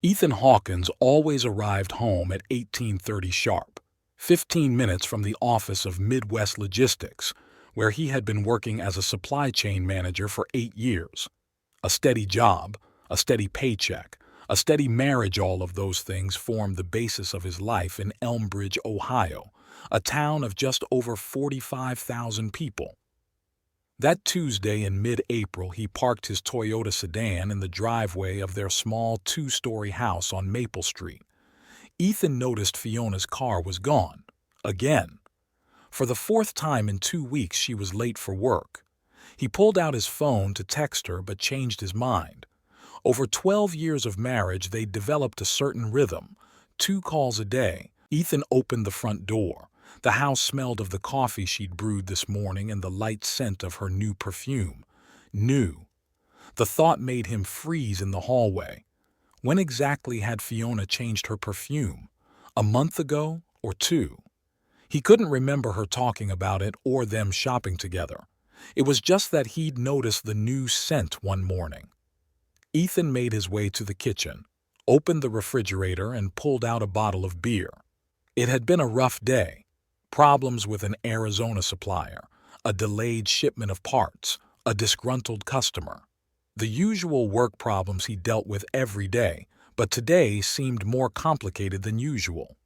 Ethan Hawkins always arrived home at 18:30 sharp, 15 minutes from the office of Midwest Logistics, where he had been working as a supply chain manager for 8 years. A steady job, a steady paycheck, a steady marriage, all of those things formed the basis of his life in Elmbridge, Ohio, a town of just over 45,000 people. That Tuesday in mid-April, he parked his Toyota sedan in the driveway of their small two-story house on Maple Street. Ethan noticed Fiona's car was gone. Again. For the fourth time in 2 weeks, she was late for work. He pulled out his phone to text her but changed his mind. Over 12 years of marriage, they'd developed a certain rhythm. 2 calls a day. Ethan opened the front door. The house smelled of the coffee she'd brewed this morning and the light scent of her new perfume. New. The thought made him freeze in the hallway. When exactly had Fiona changed her perfume? A month ago or 2? He couldn't remember her talking about it or them shopping together. It was just that he'd noticed the new scent one morning. Ethan made his way to the kitchen, opened the refrigerator, and pulled out a bottle of beer. It had been a rough day. Problems with an Arizona supplier, a delayed shipment of parts, a disgruntled customer. The usual work problems he dealt with every day, but today seemed more complicated than usual.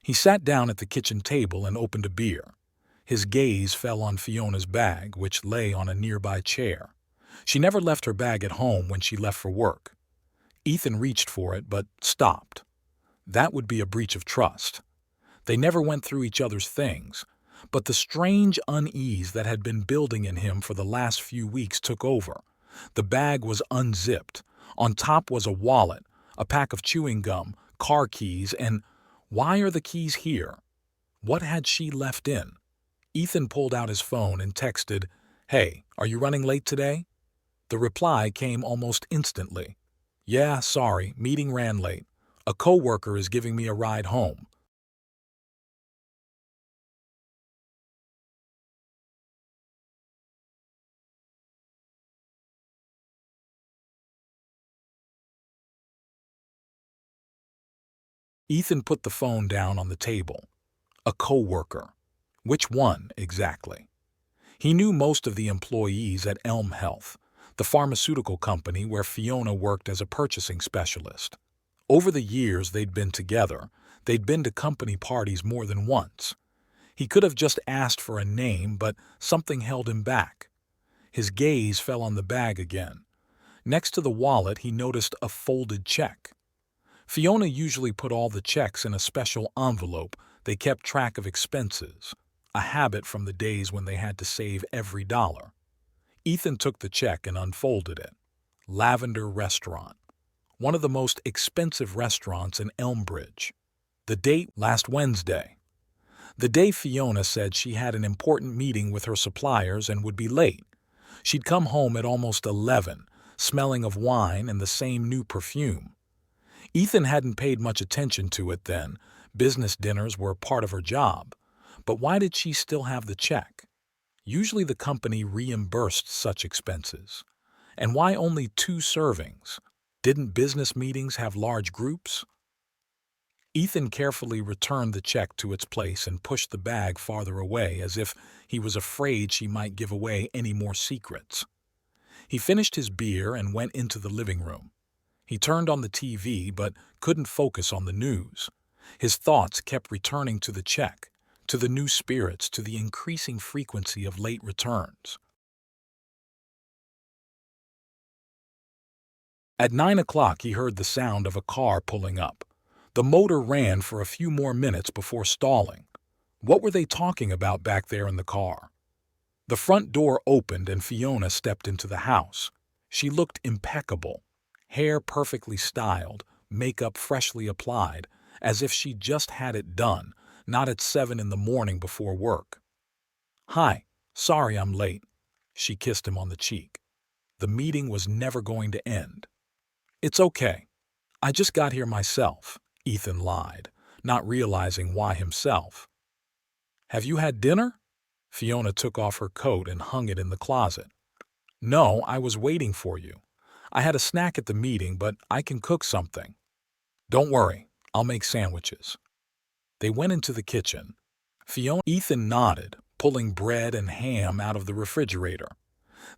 He sat down at the kitchen table and opened a beer. His gaze fell on Fiona's bag, which lay on a nearby chair. She never left her bag at home when she left for work. Ethan reached for it, but stopped. That would be a breach of trust. They never went through each other's things, but the strange unease that had been building in him for the last few weeks took over. The bag was unzipped. On top was a wallet, a pack of chewing gum, car keys, and why are the keys here? What had she left in? Ethan pulled out his phone and texted, "Hey, are you running late today?" The reply came almost instantly. "Yeah, sorry, meeting ran late. A coworker is giving me a ride home." Ethan put the phone down on the table. A coworker. Which one, exactly? He knew most of the employees at Elm Health, the pharmaceutical company where Fiona worked as a purchasing specialist. Over the years they'd been together, they'd been to company parties more than once. He could have just asked for a name, but something held him back. His gaze fell on the bag again. Next to the wallet, he noticed a folded check. Fiona usually put all the checks in a special envelope. They kept track of expenses, a habit from the days when they had to save every dollar. Ethan took the check and unfolded it. Lavender Restaurant. One of the most expensive restaurants in Elmbridge. The date, last Wednesday. The day Fiona said she had an important meeting with her suppliers and would be late. She'd come home at almost 11, smelling of wine and the same new perfume. Ethan hadn't paid much attention to it then. Business dinners were part of her job. But why did she still have the check? Usually the company reimbursed such expenses. And why only 2 servings? Didn't business meetings have large groups? Ethan carefully returned the check to its place and pushed the bag farther away as if he was afraid she might give away any more secrets. He finished his beer and went into the living room. He turned on the TV but couldn't focus on the news. His thoughts kept returning to the check, to the new spirits, to the increasing frequency of late returns. At 9 o'clock he heard the sound of a car pulling up. The motor ran for a few more minutes before stalling. What were they talking about back there in the car? The front door opened and Fiona stepped into the house. She looked impeccable. Hair perfectly styled, makeup freshly applied, as if she'd just had it done, not at 7 in the morning before work. "Hi, sorry I'm late." She kissed him on the cheek. The meeting was never going to end. "It's okay. I just got here myself," Ethan lied, not realizing why himself. Have you had dinner? Fiona took off her coat and hung it in the closet. No, I was waiting for you. I had a snack at the meeting, but I can cook something. Don't worry, I'll make sandwiches. They went into the kitchen. Ethan nodded, pulling bread and ham out of the refrigerator.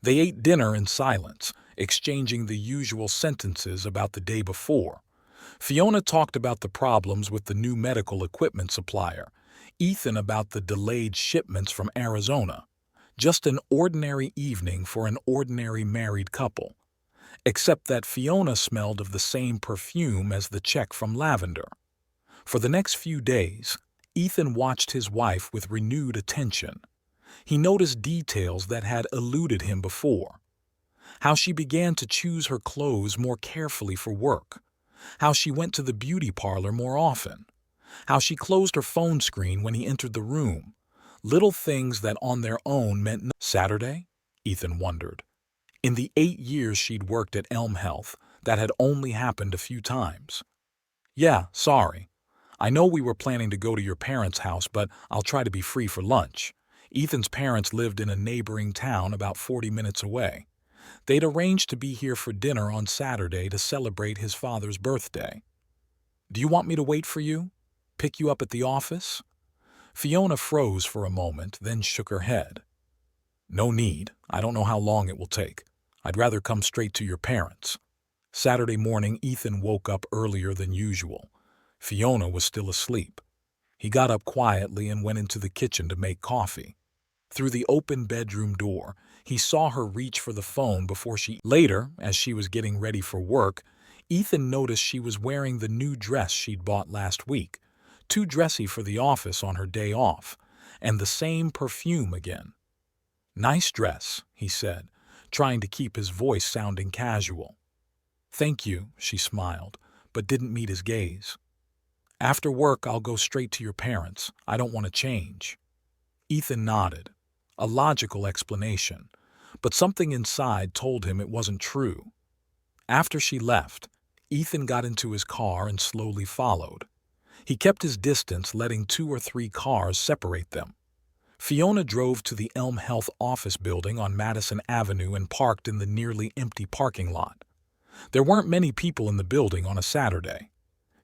They ate dinner in silence, exchanging the usual sentences about the day before. Fiona talked about the problems with the new medical equipment supplier, Ethan about the delayed shipments from Arizona. Just an ordinary evening for an ordinary married couple, except that Fiona smelled of the same perfume as the check from Lavender. For the next few days, Ethan watched his wife with renewed attention. He noticed details that had eluded him before. How she began to choose her clothes more carefully for work. How she went to the beauty parlor more often. How she closed her phone screen when he entered the room. Little things that on their own meant Saturday? Ethan wondered. In the 8 years she'd worked at Elm Health, that had only happened a few times. Yeah, sorry. I know we were planning to go to your parents' house, but I'll try to be free for lunch. Ethan's parents lived in a neighboring town about 40 minutes away. They'd arranged to be here for dinner on Saturday to celebrate his father's birthday. Do you want me to wait for you? Pick you up at the office? Fiona froze for a moment, then shook her head. No need. I don't know how long it will take. I'd rather come straight to your parents. Saturday morning, Ethan woke up earlier than usual. Fiona was still asleep. He got up quietly and went into the kitchen to make coffee. Through the open bedroom door, he saw her reach for the phone before she... Later, as she was getting ready for work, Ethan noticed she was wearing the new dress she'd bought last week, too dressy for the office on her day off, and the same perfume again. Nice dress, he said, trying to keep his voice sounding casual. Thank you, she smiled, but didn't meet his gaze. After work, I'll go straight to your parents. I don't want to change. Ethan nodded. A logical explanation, but something inside told him it wasn't true. After she left, Ethan got into his car and slowly followed. He kept his distance, letting 2 or 3 cars separate them. Fiona drove to the Elm Health office building on Madison Avenue and parked in the nearly empty parking lot. There weren't many people in the building on a Saturday.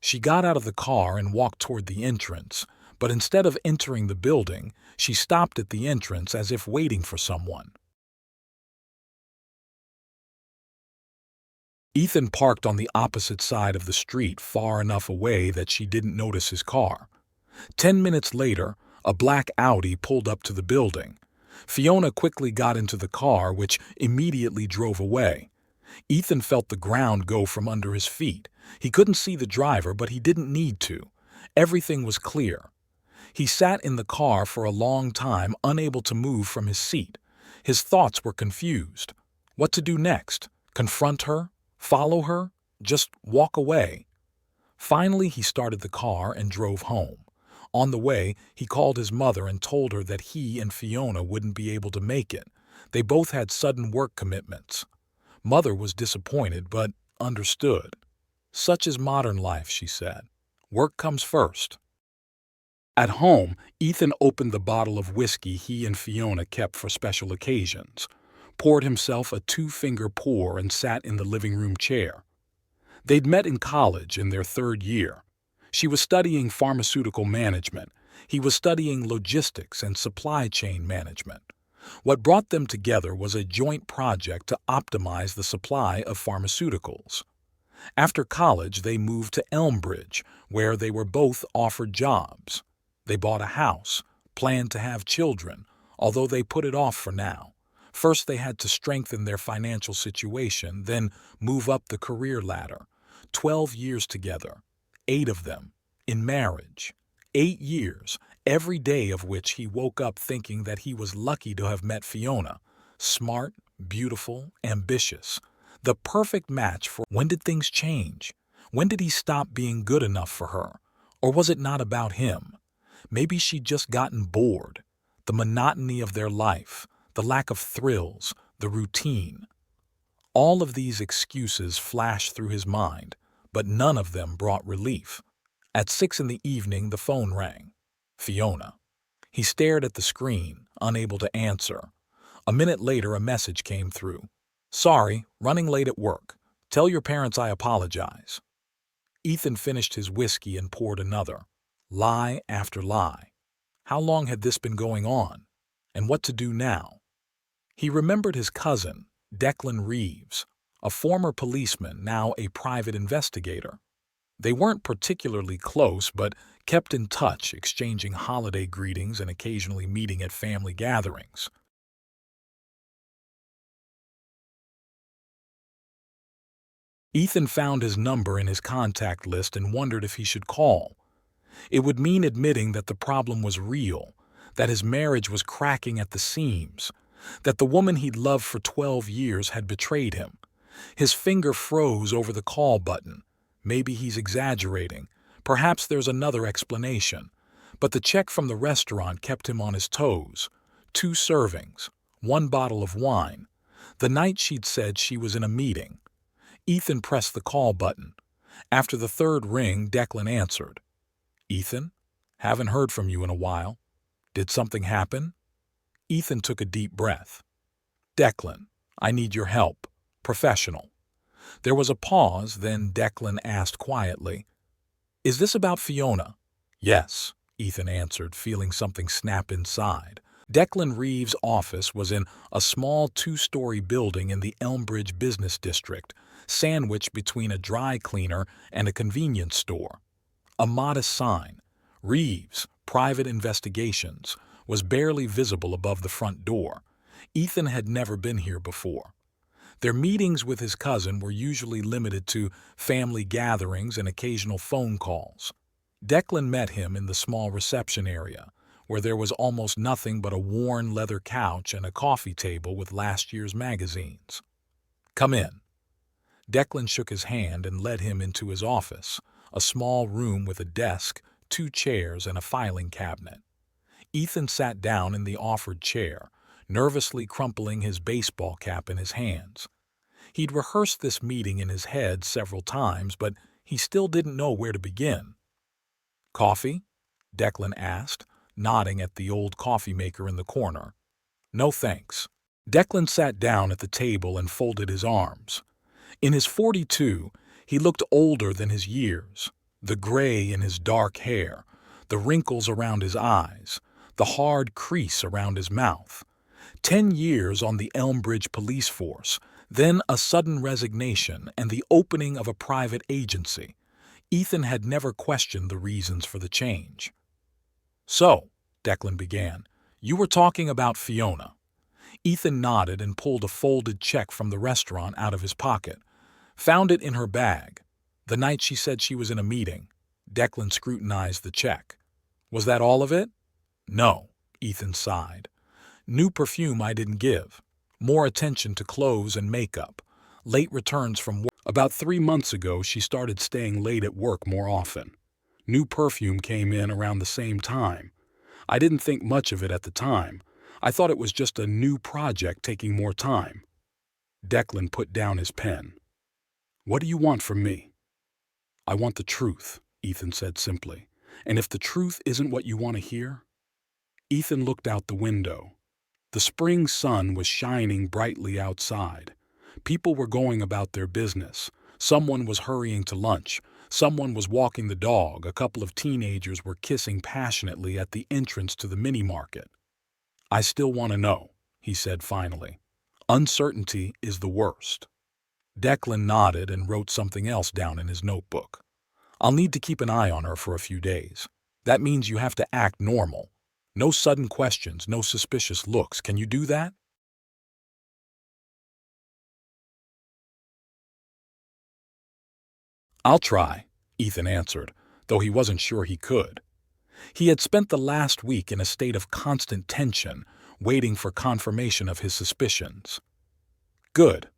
She got out of the car and walked toward the entrance, but instead of entering the building, she stopped at the entrance as if waiting for someone. Ethan parked on the opposite side of the street, far enough away that she didn't notice his car. 10 minutes later, a black Audi pulled up to the building. Fiona quickly got into the car, which immediately drove away. Ethan felt the ground go from under his feet. He couldn't see the driver, but he didn't need to. Everything was clear. He sat in the car for a long time, unable to move from his seat. His thoughts were confused. What to do next? Confront her? Follow her? Just walk away? Finally, he started the car and drove home. On the way, he called his mother and told her that he and Fiona wouldn't be able to make it. They both had sudden work commitments. Mother was disappointed, but understood. Such is modern life, she said. Work comes first. At home, Ethan opened the bottle of whiskey he and Fiona kept for special occasions, poured himself a 2-finger pour and sat in the living room chair. They'd met in college in their 3rd year. She was studying pharmaceutical management. He was studying logistics and supply chain management. What brought them together was a joint project to optimize the supply of pharmaceuticals. After college, they moved to Elmbridge, where they were both offered jobs. They bought a house, planned to have children, although they put it off for now. First, they had to strengthen their financial situation, then move up the career ladder. 12 years together, 8 of them, in marriage. 8 years, every day of which he woke up thinking that he was lucky to have met Fiona. Smart, beautiful, ambitious. The perfect match for... When did things change? When did he stop being good enough for her? Or was it not about him? Maybe she'd just gotten bored. The monotony of their life, the lack of thrills, the routine. All of these excuses flashed through his mind, but none of them brought relief. At 6 in the evening, the phone rang. Fiona. He stared at the screen, unable to answer. A minute later, a message came through. "Sorry, running late at work. Tell your parents I apologize." Ethan finished his whiskey and poured another. Lie after lie. How long had this been going on? And what to do now? He remembered his cousin, Declan Reeves, a former policeman, now a private investigator. They weren't particularly close, but kept in touch, exchanging holiday greetings and occasionally meeting at family gatherings. Ethan found his number in his contact list and wondered if he should call. It would mean admitting that the problem was real, that his marriage was cracking at the seams, that the woman he'd loved for 12 years had betrayed him. His finger froze over the call button. Maybe he's exaggerating. Perhaps there's another explanation. But the check from the restaurant kept him on his toes. 2 servings, 1 bottle of wine. The night she'd said she was in a meeting. Ethan pressed the call button. After the 3rd ring, Declan answered. "Ethan? Haven't heard from you in a while. Did something happen?" Ethan took a deep breath. "Declan, I need your help. Professional." There was a pause, then Declan asked quietly, "Is this about Fiona?" "Yes," Ethan answered, feeling something snap inside. Declan Reeves' office was in a small 2-story building in the Elmbridge business district, sandwiched between a dry cleaner and a convenience store. A modest sign, "Reeves, Private Investigations," was barely visible above the front door. Ethan had never been here before. Their meetings with his cousin were usually limited to family gatherings and occasional phone calls. Declan met him in the small reception area, where there was almost nothing but a worn leather couch and a coffee table with last year's magazines. "Come in." Declan shook his hand and led him into his office, a small room with a desk, 2 chairs, and a filing cabinet. Ethan sat down in the offered chair, nervously crumpling his baseball cap in his hands. He'd rehearsed this meeting in his head several times, but he still didn't know where to begin. "Coffee?" Declan asked, nodding at the old coffee maker in the corner. "No thanks." Declan sat down at the table and folded his arms. In his 42, he looked older than his years. The gray in his dark hair, the wrinkles around his eyes, the hard crease around his mouth. 10 years on the Elmbridge police force, then a sudden resignation and the opening of a private agency. Ethan had never questioned the reasons for the change. "So," Declan began, "you were talking about Fiona." Ethan nodded and pulled a folded check from the restaurant out of his pocket. "Found it in her bag. The night she said she was in a meeting." Declan scrutinized the check. "Was that all of it?" "No," Ethan sighed. "New perfume I didn't give. More attention to clothes and makeup. Late returns from work. About 3 months ago, she started staying late at work more often. New perfume came in around the same time. I didn't think much of it at the time. I thought it was just a new project taking more time." Declan put down his pen. "What do you want from me?" "I want the truth," Ethan said simply. "And if the truth isn't what you want to hear?" Ethan looked out the window. The spring sun was shining brightly outside. People were going about their business. Someone was hurrying to lunch. Someone was walking the dog. A couple of teenagers were kissing passionately at the entrance to the mini-market. "I still want to know," he said finally. "Uncertainty is the worst." Declan nodded and wrote something else down in his notebook. "I'll need to keep an eye on her for a few days. That means you have to act normal. No sudden questions, no suspicious looks. Can you do that?" "I'll try," Ethan answered, though he wasn't sure he could. He had spent the last week in a state of constant tension, waiting for confirmation of his suspicions. "Good.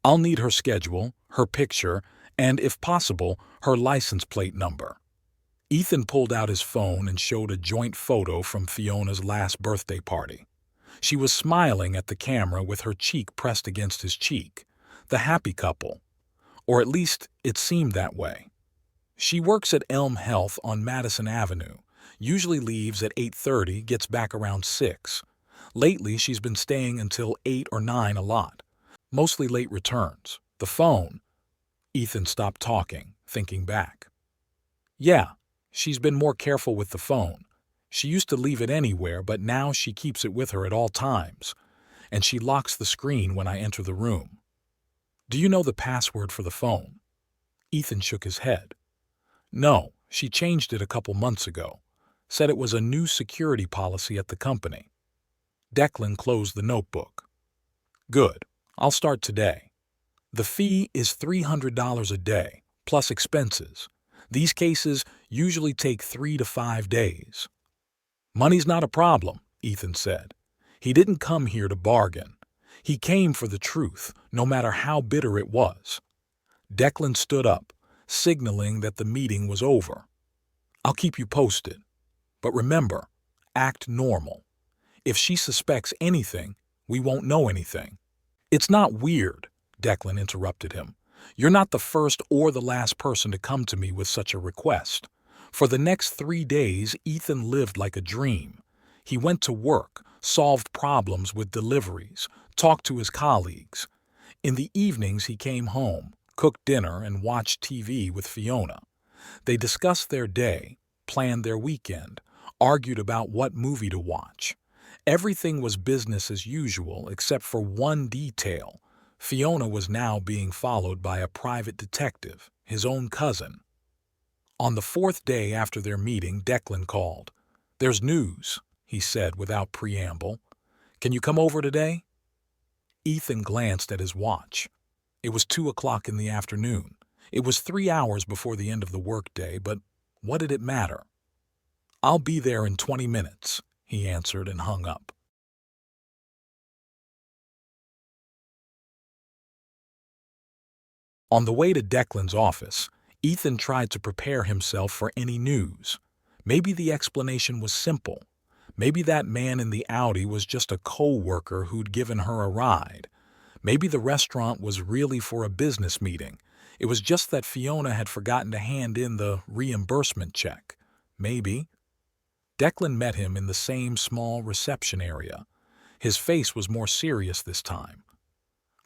I'll need her schedule, her picture, and, if possible, her license plate number." Ethan pulled out his phone and showed a joint photo from Fiona's last birthday party. She was smiling at the camera with her cheek pressed against his cheek. The happy couple. Or at least, it seemed that way. "She works at Elm Health on Madison Avenue. Usually leaves at 8:30, gets back around 6. Lately, she's been staying until 8 or 9 a lot. Mostly late returns. The phone. Ethan stopped talking, thinking back. Yeah, she's been more careful with the phone. She used to leave it anywhere, but now she keeps it with her at all times. And she locks the screen when I enter the room. Do you know the password for the phone? Ethan shook his head. No, she changed it a couple months ago. Said it was a new security policy at the company. Declan closed the notebook. Good. I'll start today. The fee is $300 a day, plus expenses. These cases usually take 3 to 5 days. Money's not a problem, Ethan said. He didn't come here to bargain. He came for the truth, no matter how bitter it was. Declan stood up, signaling that the meeting was over. I'll keep you posted. But remember, act normal. If she suspects anything, we won't know anything. It's not weird, Declan interrupted him. You're not the first or the last person to come to me with such a request. For the next 3 days, Ethan lived like a dream. He went to work, solved problems with deliveries, talked to his colleagues. In the evenings, he came home, cooked dinner, and watched TV with Fiona. They discussed their day, planned their weekend, argued about what movie to watch. Everything was business as usual except for one detail. Fiona was now being followed by a private detective, his own cousin. On the 4th day after their meeting, Declan called. There's news, he said without preamble. Can you come over today? Ethan glanced at his watch. It was 2 o'clock in the afternoon. It was 3 hours before the end of the workday, but what did it matter? I'll be there in 20 minutes, he answered and hung up. On the way to Declan's office, Ethan tried to prepare himself for any news. Maybe the explanation was simple. Maybe that man in the Audi was just a co-worker who'd given her a ride. Maybe the restaurant was really for a business meeting. It was just that Fiona had forgotten to hand in the reimbursement check. Maybe. Declan met him in the same small reception area. His face was more serious this time.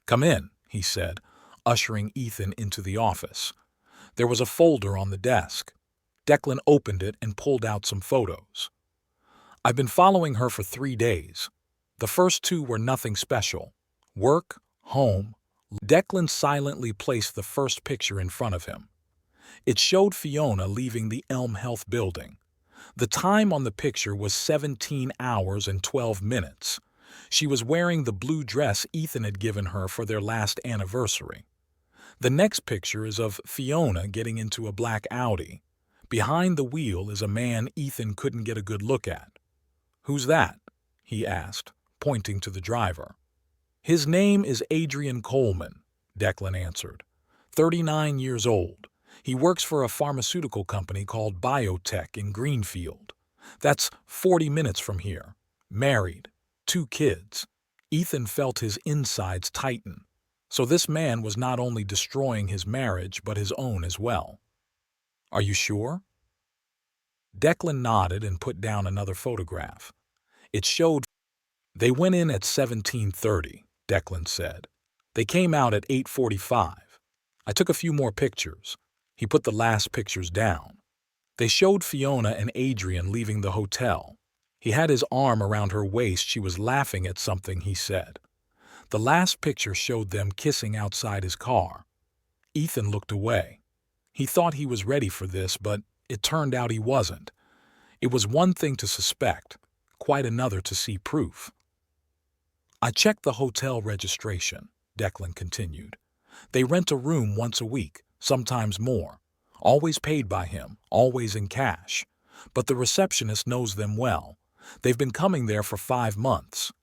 Come in, he said, ushering Ethan into the office. There was a folder on the desk. Declan opened it and pulled out some photos. I've been following her for 3 days. The first 2 were nothing special. Work, home. Declan silently placed the first picture in front of him. It showed Fiona leaving the Elm Health building. The time on the picture was 17 hours and 12 minutes. She was wearing the blue dress Ethan had given her for their last anniversary. The next picture is of Fiona getting into a black Audi. Behind the wheel is a man Ethan couldn't get a good look at. Who's that? He asked, pointing to the driver. His name is Adrian Coleman, Declan answered. 39 years old. He works for a pharmaceutical company called Biotech in Greenfield. That's 40 minutes from here. Married. 2 kids. Ethan felt his insides tighten. So this man was not only destroying his marriage, but his own as well. Are you sure? Declan nodded and put down another photograph. It showed. They went in at 17:30, Declan said. They came out at 8:45. I took a few more pictures. He put the last pictures down. They showed Fiona and Adrian leaving the hotel. He had his arm around her waist. She was laughing at something he said. The last picture showed them kissing outside his car. Ethan looked away. He thought he was ready for this, but it turned out he wasn't. It was one thing to suspect, quite another to see proof. I checked the hotel registration, Declan continued. They rent a room once a week, sometimes more. Always paid by him, always in cash. But the receptionist knows them well. They've been coming there for 5 months.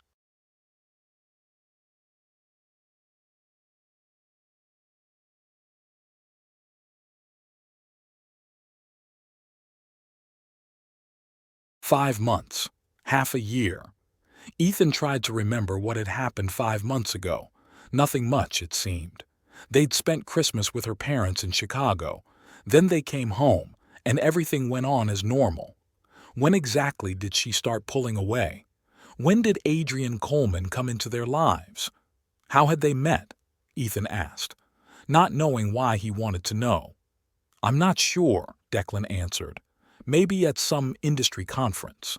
"5 months. Half a year." Ethan tried to remember what had happened 5 months ago. Nothing much, it seemed. They'd spent Christmas with her parents in Chicago. Then they came home, and everything went on as normal. When exactly did she start pulling away? When did Adrian Coleman come into their lives? How had they met? Ethan asked, not knowing why he wanted to know. I'm not sure, Declan answered. Maybe at some industry conference.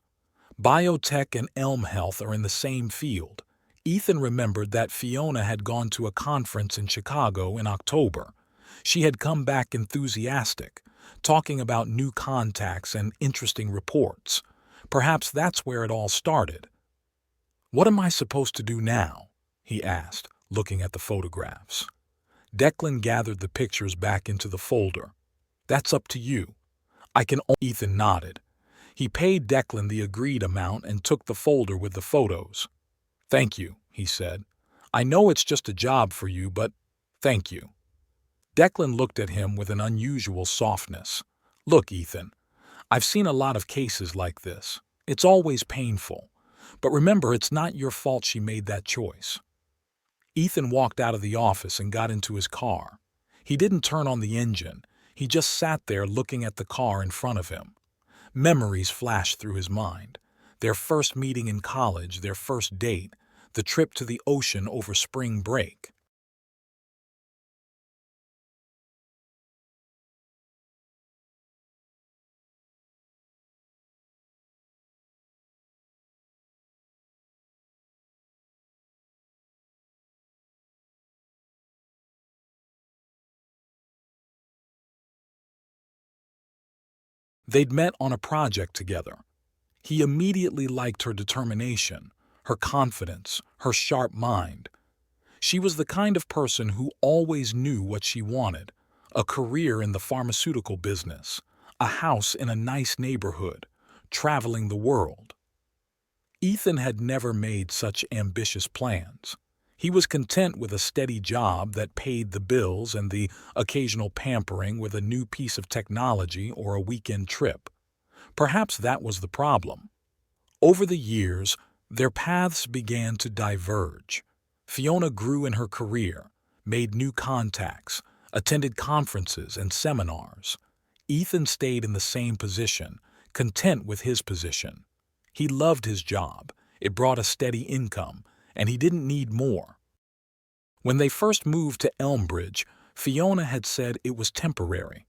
Biotech and Elm Health are in the same field. Ethan remembered that Fiona had gone to a conference in Chicago in October. She had come back enthusiastic, talking about new contacts and interesting reports. Perhaps that's where it all started. What am I supposed to do now? He asked, looking at the photographs. Declan gathered the pictures back into the folder. That's up to you. Ethan nodded. He paid Declan the agreed amount and took the folder with the photos. Thank you, he said. I know it's just a job for you, but thank you. Declan looked at him with an unusual softness. Look, Ethan, I've seen a lot of cases like this. It's always painful. But remember, it's not your fault she made that choice. Ethan walked out of the office and got into his car. He didn't turn on the engine. He just sat there looking at the car in front of him. Memories flashed through his mind. Their first meeting in college, their first date, the trip to the ocean over spring break. They'd met on a project together. He immediately liked her determination, her confidence, her sharp mind. She was the kind of person who always knew what she wanted: a career in the pharmaceutical business, a house in a nice neighborhood, traveling the world. Ethan had never made such ambitious plans. He was content with a steady job that paid the bills and the occasional pampering with a new piece of technology or a weekend trip. Perhaps that was the problem. Over the years, their paths began to diverge. Fiona grew in her career, made new contacts, attended conferences and seminars. Ethan stayed in the same position, content with his position. He loved his job. It brought a steady income, and he didn't need more. When they first moved to Elmbridge, Fiona had said it was temporary,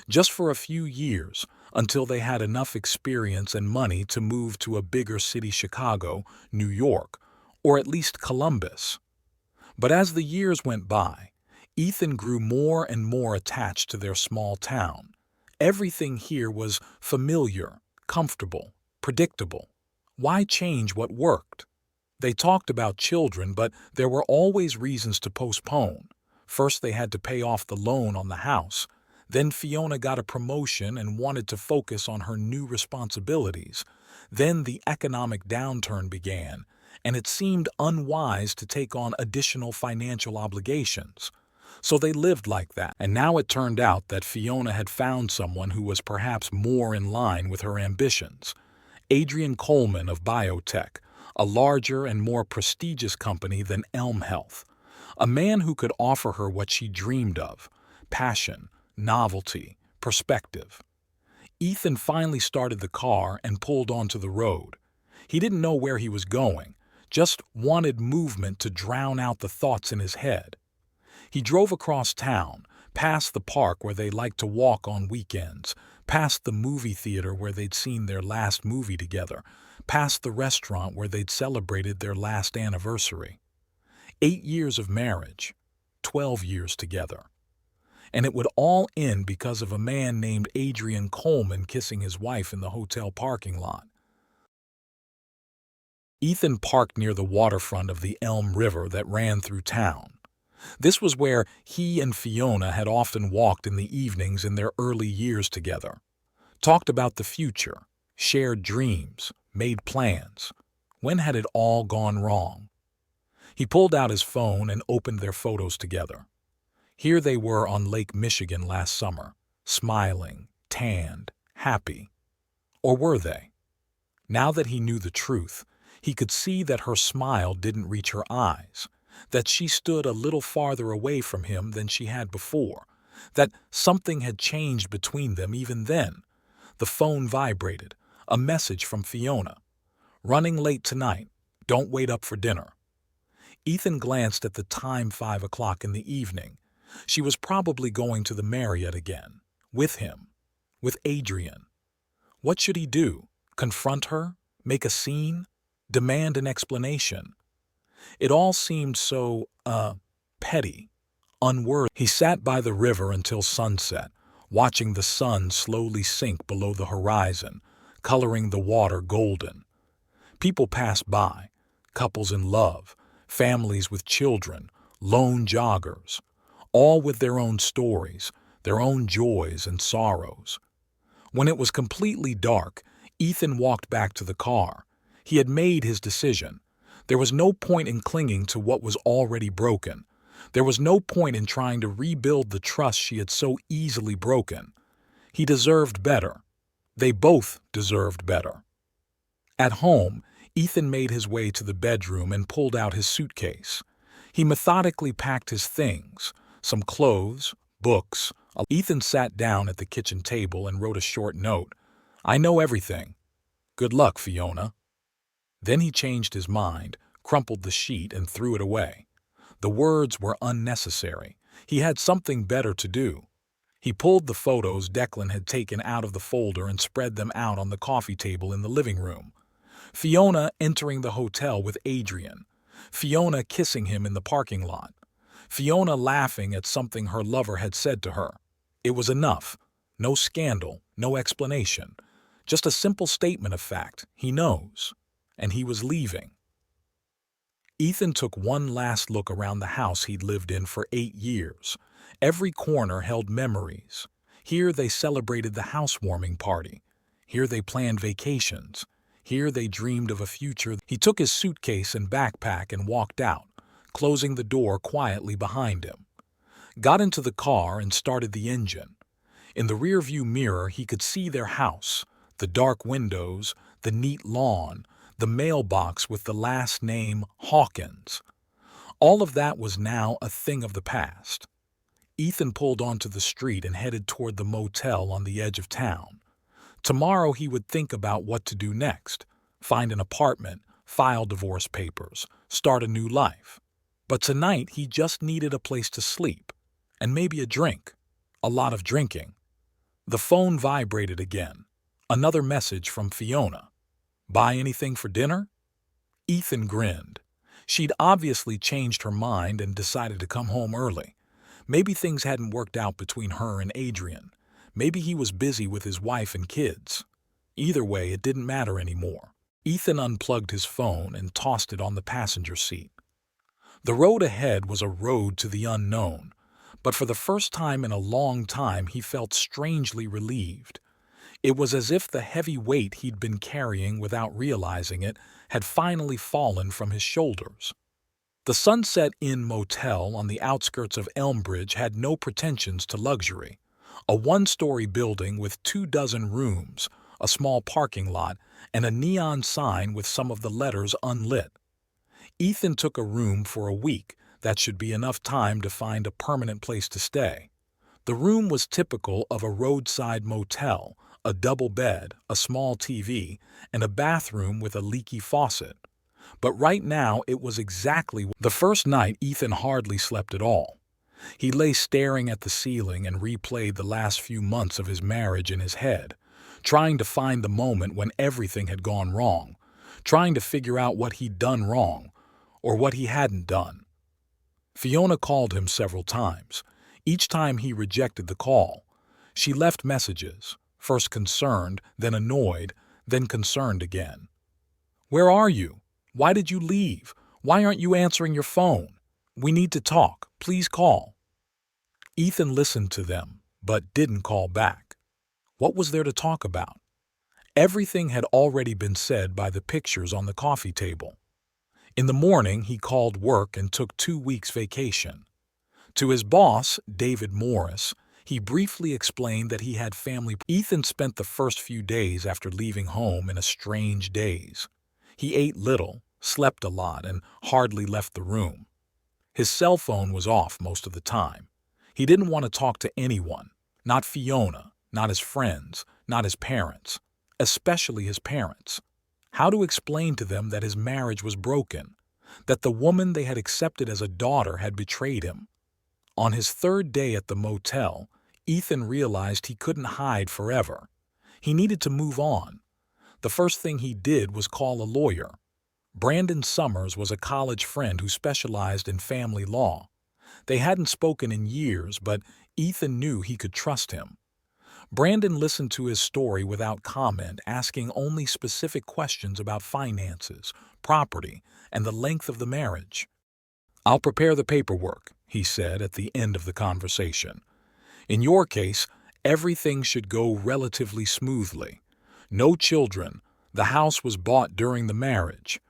just for a few years, until they had enough experience and money to move to a bigger city, Chicago, New York, or at least Columbus. But as the years went by, Ethan grew more and more attached to their small town. Everything here was familiar, comfortable, predictable. Why change what worked? They talked about children, but there were always reasons to postpone. First, they had to pay off the loan on the house. Then Fiona got a promotion and wanted to focus on her new responsibilities. Then the economic downturn began, and it seemed unwise to take on additional financial obligations. So they lived like that, and now it turned out that Fiona had found someone who was perhaps more in line with her ambitions. Adrian Coleman of Biotech, a larger and more prestigious company than Elm Health. A man who could offer her what she dreamed of: passion, novelty, perspective. Ethan finally started the car and pulled onto the road. He didn't know where he was going, just wanted movement to drown out the thoughts in his head. He drove across town, past the park where they liked to walk on weekends, past the movie theater where they'd seen their last movie together, past the restaurant where they'd celebrated their last anniversary. 8 years of marriage, 12 years together. And it would all end because of a man named Adrian Coleman kissing his wife in the hotel parking lot. Ethan parked near the waterfront of the Elm River that ran through town. This was where he and Fiona had often walked in the evenings in their early years together. Talked about the future, shared dreams, made plans. When had it all gone wrong? He pulled out his phone and opened their photos together. Here they were on Lake Michigan last summer, smiling, tanned, happy. Or were they? Now that he knew the truth, he could see that her smile didn't reach her eyes, that she stood a little farther away from him than she had before, that something had changed between them even then. The phone vibrated. A message from Fiona. Running late tonight. Don't wait up for dinner. Ethan glanced at the time, 5 o'clock in the evening. She was probably going to the Marriott again. With him. With Adrian. What should he do? Confront her? Make a scene? Demand an explanation? It all seemed so, petty, unworthy. He sat by the river until sunset, watching the sun slowly sink below the horizon, coloring the water golden. People passed by, couples in love, families with children, lone joggers, all with their own stories, their own joys and sorrows. When it was completely dark, Ethan walked back to the car. He had made his decision. There was no point in clinging to what was already broken. There was no point in trying to rebuild the trust she had so easily broken. He deserved better. They both deserved better. At home, Ethan made his way to the bedroom and pulled out his suitcase. He methodically packed his things, some clothes, books. Ethan sat down at the kitchen table and wrote a short note. I know everything. Good luck, Fiona. Then he changed his mind, crumpled the sheet, and threw it away. The words were unnecessary. He had something better to do. He pulled the photos Declan had taken out of the folder and spread them out on the coffee table in the living room. Fiona entering the hotel with Adrian. Fiona kissing him in the parking lot. Fiona laughing at something her lover had said to her. It was enough. No scandal, no explanation. Just a simple statement of fact. He knows. And he was leaving. Ethan took one last look around the house he'd lived in for 8 years. Every corner held memories. Here they celebrated the housewarming party. Here they planned vacations. Here they dreamed of a future. He took his suitcase and backpack and walked out, closing the door quietly behind him. Got into the car and started the engine. In the rearview mirror he could see their house, the dark windows, the neat lawn, the mailbox with the last name Hawkins. All of that was now a thing of the past. Ethan pulled onto the street and headed toward the motel on the edge of town. Tomorrow he would think about what to do next. Find an apartment, file divorce papers, start a new life. But tonight he just needed a place to sleep. And maybe a drink. A lot of drinking. The phone vibrated again. Another message from Fiona. Buy anything for dinner? Ethan grinned. She'd obviously changed her mind and decided to come home early. Maybe things hadn't worked out between her and Adrian. Maybe he was busy with his wife and kids. Either way, it didn't matter anymore. Ethan unplugged his phone and tossed it on the passenger seat. The road ahead was a road to the unknown, but for the first time in a long time he felt strangely relieved. It was as if the heavy weight he'd been carrying without realizing it had finally fallen from his shoulders. The Sunset Inn Motel on the outskirts of Elmbridge had no pretensions to luxury. A one-story building with 24 rooms, a small parking lot, and a neon sign with some of the letters unlit. Ethan took a room for a week. That should be enough time to find a permanent place to stay. The room was typical of a roadside motel, a double bed, a small TV, and a bathroom with a leaky faucet. But right now it was exactly. The first night Ethan hardly slept at all. He lay staring at the ceiling and replayed the last few months of his marriage in his head, trying to find the moment when everything had gone wrong, trying to figure out what he'd done wrong, or what he hadn't done. Fiona called him several times. Each time he rejected the call. She left messages, first concerned, then annoyed, then concerned again. Where are you? Why did you leave? Why aren't you answering your phone? We need to talk. Please call. Ethan listened to them, but didn't call back. What was there to talk about? Everything had already been said by the pictures on the coffee table. In the morning, he called work and took 2 weeks vacation. To his boss, David Morris, he briefly explained that he had family. Ethan spent the first few days after leaving home in a strange daze. He ate little, slept a lot, and hardly left the room. His cell phone was off most of the time. He didn't want to talk to anyone, not Fiona, not his friends, not his parents. especially his parents. How to explain to them that his marriage was broken, that the woman they had accepted as a daughter had betrayed him. On his third day at the motel, Ethan realized he couldn't hide forever. He needed to move on. The first thing he did was call a lawyer. Brandon Summers was a college friend who specialized in family law. They hadn't spoken in years, but Ethan knew he could trust him. Brandon listened to his story without comment, asking only specific questions about finances, property, and the length of the marriage. "I'll prepare the paperwork," he said at the end of the conversation. "In your case, everything should go relatively smoothly. No children. The house was bought during the marriage.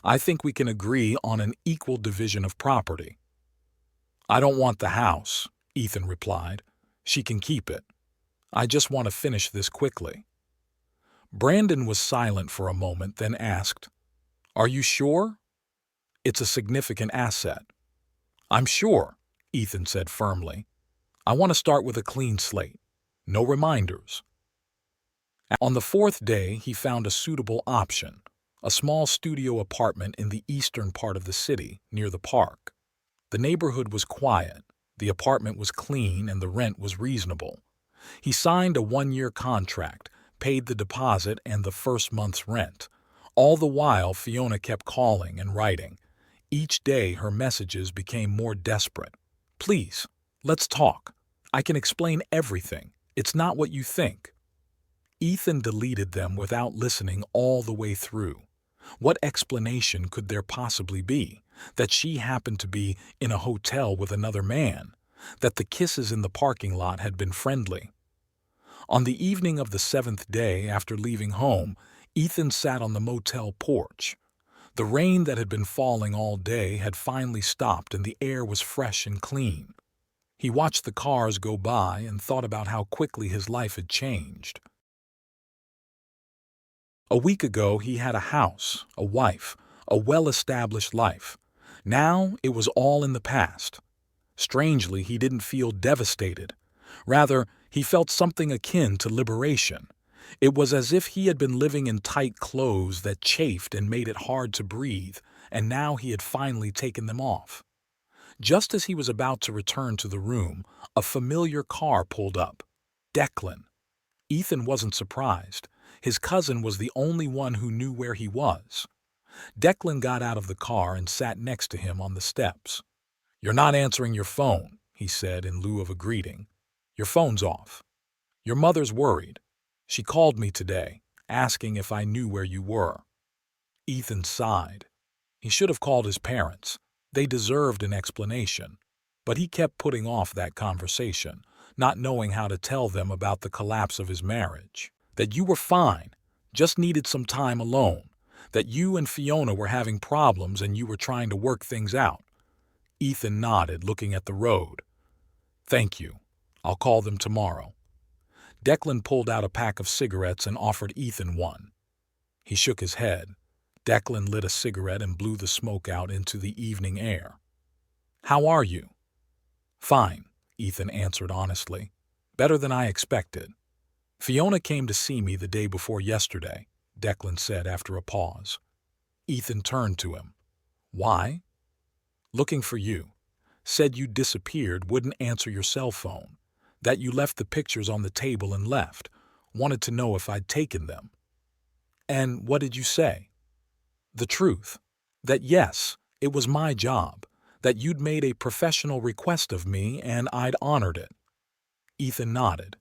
I think we can agree on an equal division of property." "I don't want the house," Ethan replied. "She can keep it. I just want to finish this quickly." Brandon was silent for a moment, then asked, "Are you sure? It's a significant asset." "I'm sure," Ethan said firmly. "I want to start with a clean slate. No reminders." On the fourth day, he found a suitable option, a small studio apartment in the eastern part of the city, near the park. The neighborhood was quiet, the apartment was clean, and the rent was reasonable. He signed a 1-year contract, paid the deposit and the first month's rent. All the while, Fiona kept calling and writing. Each day, her messages became more desperate. "Please, let's talk. I can explain everything. It's not what you think." Ethan deleted them without listening all the way through. What explanation could there possibly be? That she happened to be in a hotel with another man? That the kisses in the parking lot had been friendly? On the evening of the 7th day after leaving home, Ethan sat on the motel porch. The rain that had been falling all day had finally stopped and the air was fresh and clean. He watched the cars go by and thought about how quickly his life had changed. A week ago, he had a house, a wife, a well-established life. Now it was all in the past. Strangely, he didn't feel devastated. Rather, he felt something akin to liberation. It was as if he had been living in tight clothes that chafed and made it hard to breathe, and now he had finally taken them off. Just as he was about to return to the room, a familiar car pulled up. Declan. Ethan wasn't surprised. His cousin was the only one who knew where he was. Declan got out of the car and sat next to him on the steps. "You're not answering your phone," he said in lieu of a greeting. "Your phone's off. Your mother's worried. She called me today, asking if I knew where you were." Ethan sighed. He should have called his parents. They deserved an explanation. But he kept putting off that conversation, not knowing how to tell them about the collapse of his marriage. That you were fine, just needed some time alone. That you and Fiona were having problems and you were trying to work things out. Ethan nodded, looking at the road. "Thank you. I'll call them tomorrow." Declan pulled out a pack of cigarettes and offered Ethan one. He shook his head. Declan lit a cigarette and blew the smoke out into the evening air. "How are you?" "Fine," Ethan answered honestly. "Better than I expected." "Fiona came to see me the day before yesterday," Declan said after a pause. Ethan turned to him. "Why?" "Looking for you. Said you disappeared, wouldn't answer your cell phone. That you left the pictures on the table and left. Wanted to know if I'd taken them." "And what did you say?" "The truth. That yes, it was my job. That you'd made a professional request of me and I'd honored it." Ethan nodded.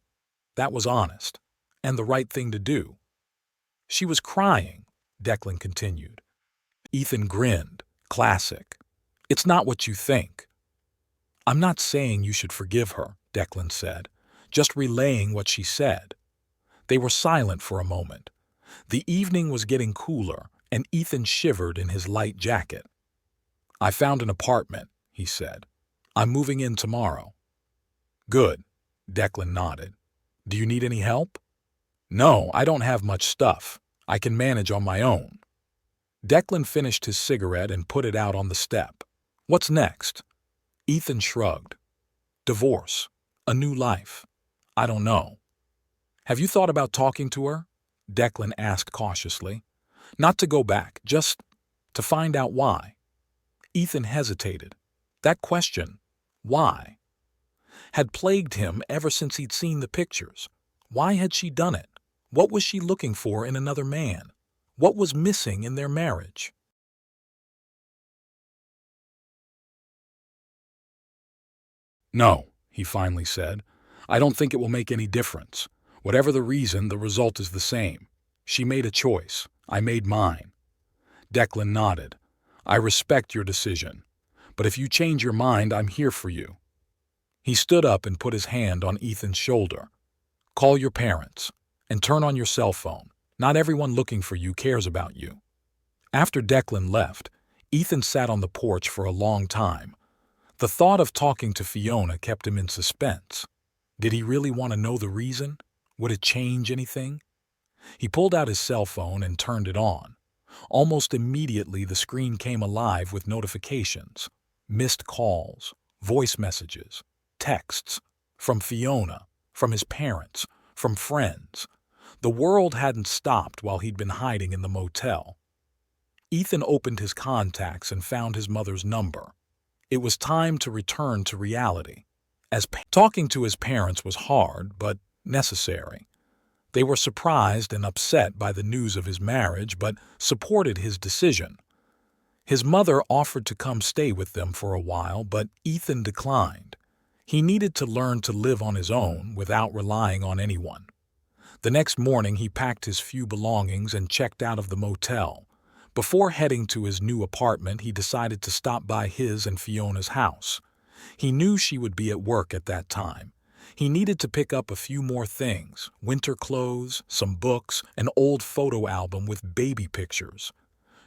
That was honest. And the right thing to do. "She was crying," Declan continued. Ethan grinned. Classic. "It's not what you think." "I'm not saying you should forgive her," Declan said, "just relaying what she said." They were silent for a moment. The evening was getting cooler, and Ethan shivered in his light jacket. "I found an apartment," he said. "I'm moving in tomorrow." "Good," Declan nodded. "Do you need any help?" "No, I don't have much stuff. I can manage on my own." Declan finished his cigarette and put it out on the step. "What's next?" Ethan shrugged. "Divorce. A new life. I don't know." "Have you thought about talking to her?" Declan asked cautiously. Not to go back, just to find out why. Ethan hesitated. That question, why, had plagued him ever since he'd seen the pictures. Why had she done it? What was she looking for in another man? What was missing in their marriage? No, he finally said. I don't think it will make any difference. Whatever the reason, the result is the same. She made a choice. I made mine. Declan nodded. I respect your decision. But if you change your mind, I'm here for you. He stood up and put his hand on Ethan's shoulder. Call your parents and turn on your cell phone. Not everyone looking for you cares about you. After Declan left, Ethan sat on the porch for a long time. The thought of talking to Fiona kept him in suspense. Did he really want to know the reason? Would it change anything? He pulled out his cell phone and turned it on. Almost immediately, the screen came alive with notifications, missed calls, voice messages, texts, from Fiona, from his parents, from friends. The world hadn't stopped while he'd been hiding in the motel. Ethan opened his contacts and found his mother's number. It was time to return to reality. Talking to his parents was hard, but necessary. They were surprised and upset by the news of his marriage, but supported his decision. His mother offered to come stay with them for a while, but Ethan declined. He needed to learn to live on his own without relying on anyone. The next morning, he packed his few belongings and checked out of the motel. Before heading to his new apartment, he decided to stop by his and Fiona's house. He knew she would be at work at that time. He needed to pick up a few more things: winter clothes, some books, an old photo album with baby pictures.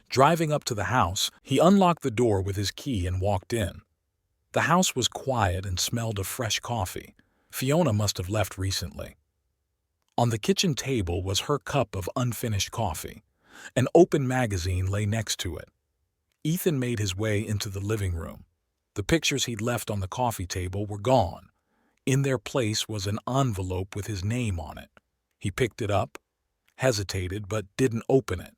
Driving up to the house, he unlocked the door with his key and walked in. The house was quiet and smelled of fresh coffee. Fiona must have left recently. On the kitchen table was her cup of unfinished coffee. An open magazine lay next to it. Ethan made his way into the living room. The pictures he'd left on the coffee table were gone. In their place was an envelope with his name on it. He picked it up, hesitated, but didn't open it.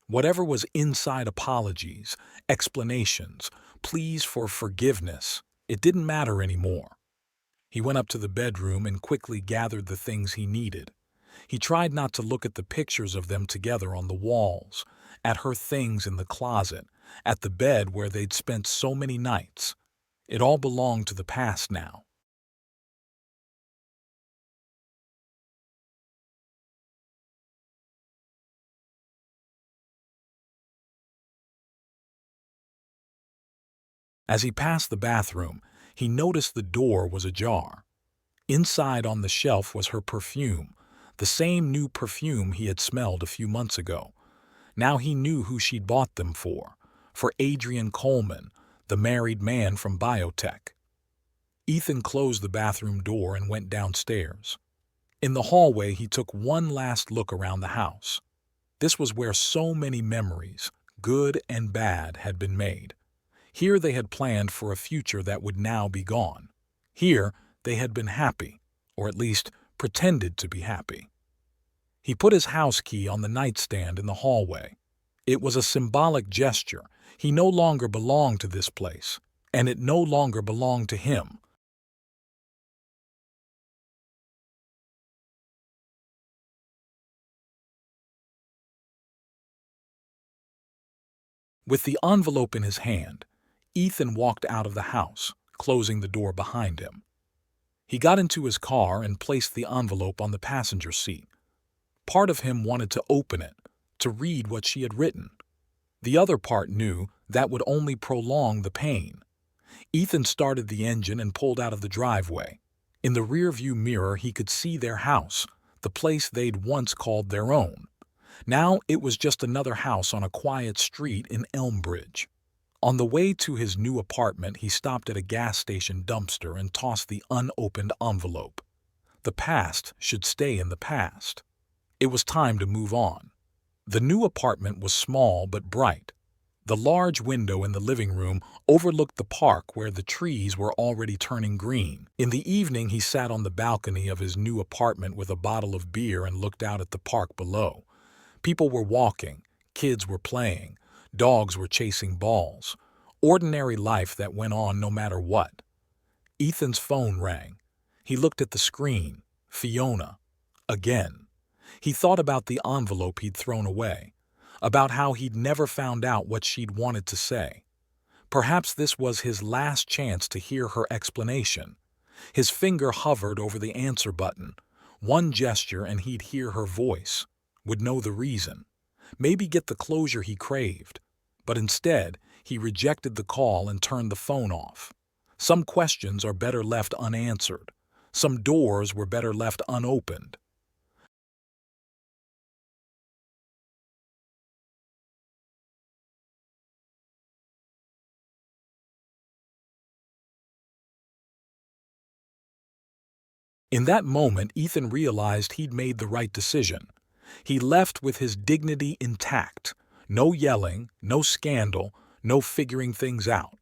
Whatever was inside, apologies, explanations, pleas for forgiveness, it didn't matter anymore. He went up to the bedroom and quickly gathered the things he needed. He tried not to look at the pictures of them together on the walls, at her things in the closet, at the bed where they'd spent so many nights. It all belonged to the past now. As he passed the bathroom, he noticed the door was ajar. Inside on the shelf was her perfume, the same new perfume he had smelled a few months ago. Now he knew who she'd bought them for Adrian Coleman, the married man from biotech. Ethan closed the bathroom door and went downstairs. In the hallway, he took one last look around the house. This was where so many memories, good and bad, had been made. Here they had planned for a future that would now be gone. Here they had been happy, or at least pretended to be happy. He put his house key on the nightstand in the hallway. It was a symbolic gesture. He no longer belonged to this place, and it no longer belonged to him. With the envelope in his hand, Ethan walked out of the house, closing the door behind him. He got into his car and placed the envelope on the passenger seat. Part of him wanted to open it, to read what she had written. The other part knew that would only prolong the pain. Ethan started the engine and pulled out of the driveway. In the rearview mirror, he could see their house, the place they'd once called their own. Now it was just another house on a quiet street in Elmbridge. On the way to his new apartment, he stopped at a gas station dumpster and tossed the unopened envelope. The past should stay in the past. It was time to move on. The new apartment was small but bright. The large window in the living room overlooked the park where the trees were already turning green. In the evening, he sat on the balcony of his new apartment with a bottle of beer and looked out at the park below. People were walking, kids were playing, dogs were chasing balls. Ordinary life that went on no matter what. Ethan's phone rang. He looked at the screen. Fiona. Again. He thought about the envelope he'd thrown away, about how he'd never found out what she'd wanted to say. Perhaps this was his last chance to hear her explanation. His finger hovered over the answer button. One gesture and he'd hear her voice, would know the reason, maybe get the closure he craved. But instead, he rejected the call and turned the phone off. Some questions are better left unanswered. Some doors were better left unopened. In that moment, Ethan realized he'd made the right decision. He left with his dignity intact. No yelling, no scandal, no figuring things out.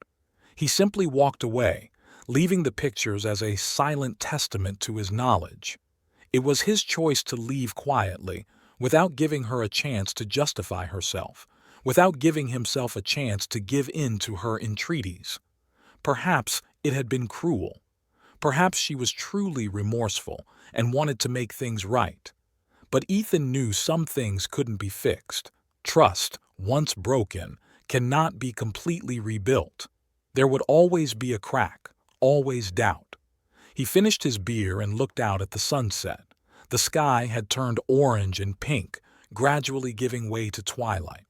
He simply walked away, leaving the pictures as a silent testament to his knowledge. It was his choice to leave quietly, without giving her a chance to justify herself, without giving himself a chance to give in to her entreaties. Perhaps it had been cruel. Perhaps she was truly remorseful and wanted to make things right. But Ethan knew some things couldn't be fixed. Trust, once broken, cannot be completely rebuilt. There would always be a crack, always doubt. He finished his beer and looked out at the sunset. The sky had turned orange and pink, gradually giving way to twilight.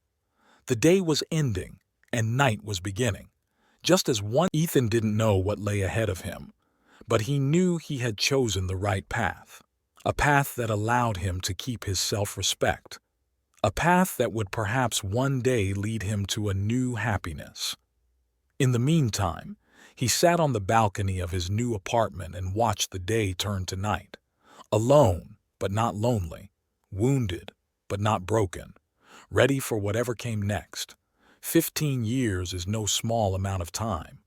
The day was ending, and night was beginning. Just as one Ethan didn't know what lay ahead of him, but he knew he had chosen the right path. A path that allowed him to keep his self-respect. A path that would perhaps one day lead him to a new happiness. In the meantime, he sat on the balcony of his new apartment and watched the day turn to night. Alone, but not lonely. Wounded, but not broken. Ready for whatever came next. 15 years is no small amount of time.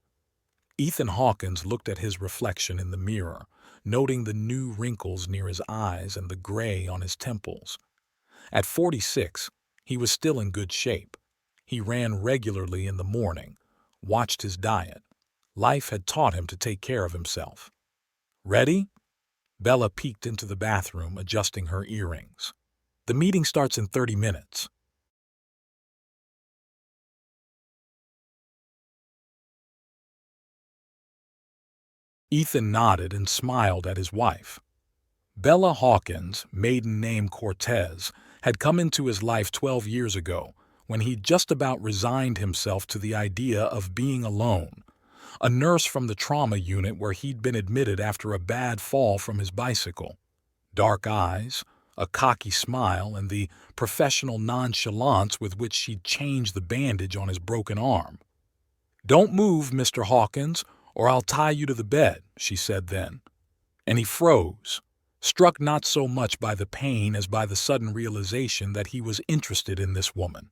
Ethan Hawkins looked at his reflection in the mirror, noting the new wrinkles near his eyes and the gray on his temples. At 46, he was still in good shape. He ran regularly in the morning, watched his diet. Life had taught him to take care of himself. Ready? Bella peeked into the bathroom, adjusting her earrings. The meeting starts in 30 minutes. Ethan nodded and smiled at his wife. Bella Hawkins, maiden name Cortez, had come into his life 12 years ago, when he'd just about resigned himself to the idea of being alone. A nurse from the trauma unit where he'd been admitted after a bad fall from his bicycle. Dark eyes, a cocky smile, and the professional nonchalance with which she'd changed the bandage on his broken arm. "Don't move, Mr. Hawkins, or I'll tie you to the bed," she said then. And he froze, struck not so much by the pain as by the sudden realization that he was interested in this woman.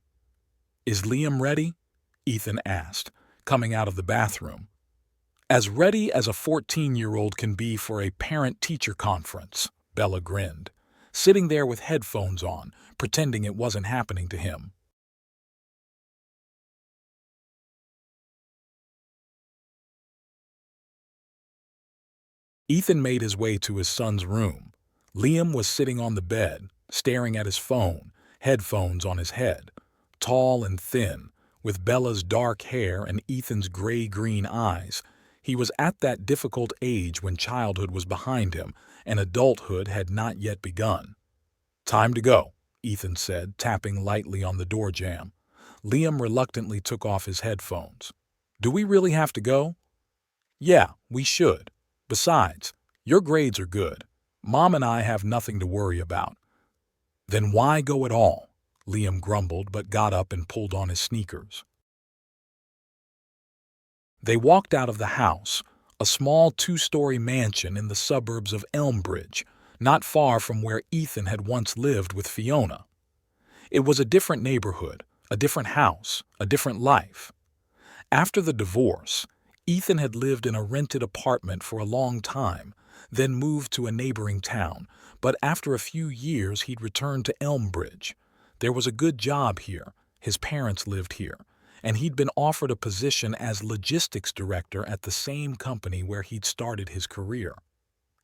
"Is Liam ready?" Ethan asked, coming out of the bathroom. "As ready as a 14-year-old can be for a parent-teacher conference," Bella grinned, sitting there with headphones on, pretending it wasn't happening to him. Ethan made his way to his son's room. Liam was sitting on the bed, staring at his phone, headphones on his head. Tall and thin, with Bella's dark hair and Ethan's gray-green eyes, he was at that difficult age when childhood was behind him and adulthood had not yet begun. "Time to go," Ethan said, tapping lightly on the door jamb. Liam reluctantly took off his headphones. "Do we really have to go?" "Yeah, we should. Besides, your grades are good. Mom and I have nothing to worry about." "Then why go at all?" Liam grumbled but got up and pulled on his sneakers. They walked out of the house, a small 2-story mansion in the suburbs of Elmbridge, not far from where Ethan had once lived with Fiona. It was a different neighborhood, a different house, a different life. After the divorce, Ethan had lived in a rented apartment for a long time, then moved to a neighboring town, but after a few years he'd returned to Elmbridge. There was a good job here, his parents lived here, and he'd been offered a position as logistics director at the same company where he'd started his career.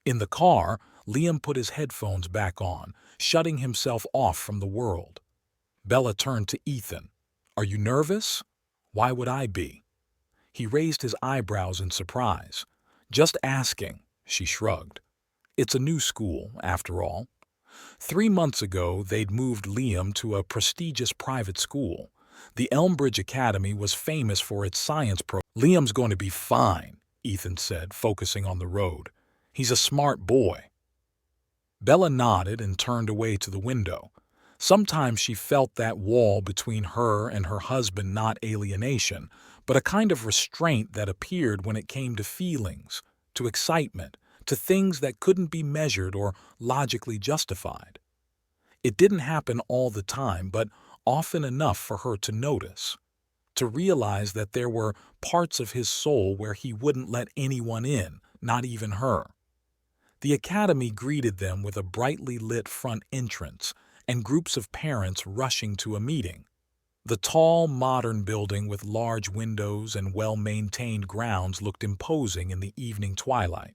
In the car, Liam put his headphones back on, shutting himself off from the world. Bella turned to Ethan. "Are you nervous?" "Why would I be?" He raised his eyebrows in surprise. "Just asking," she shrugged. "It's a new school, after all." 3 months ago, they'd moved Liam to a prestigious private school. The Elmbridge Academy was famous for its science program. "Liam's going to be fine," Ethan said, focusing on the road. "He's a smart boy." Bella nodded and turned away to the window. Sometimes she felt that wall between her and her husband, not alienation, but a kind of restraint that appeared when it came to feelings, to excitement, to things that couldn't be measured or logically justified. It didn't happen all the time, but often enough for her to notice, to realize that there were parts of his soul where he wouldn't let anyone in, not even her. The academy greeted them with a brightly lit front entrance and groups of parents rushing to a meeting. The tall, modern building with large windows and well-maintained grounds looked imposing in the evening twilight.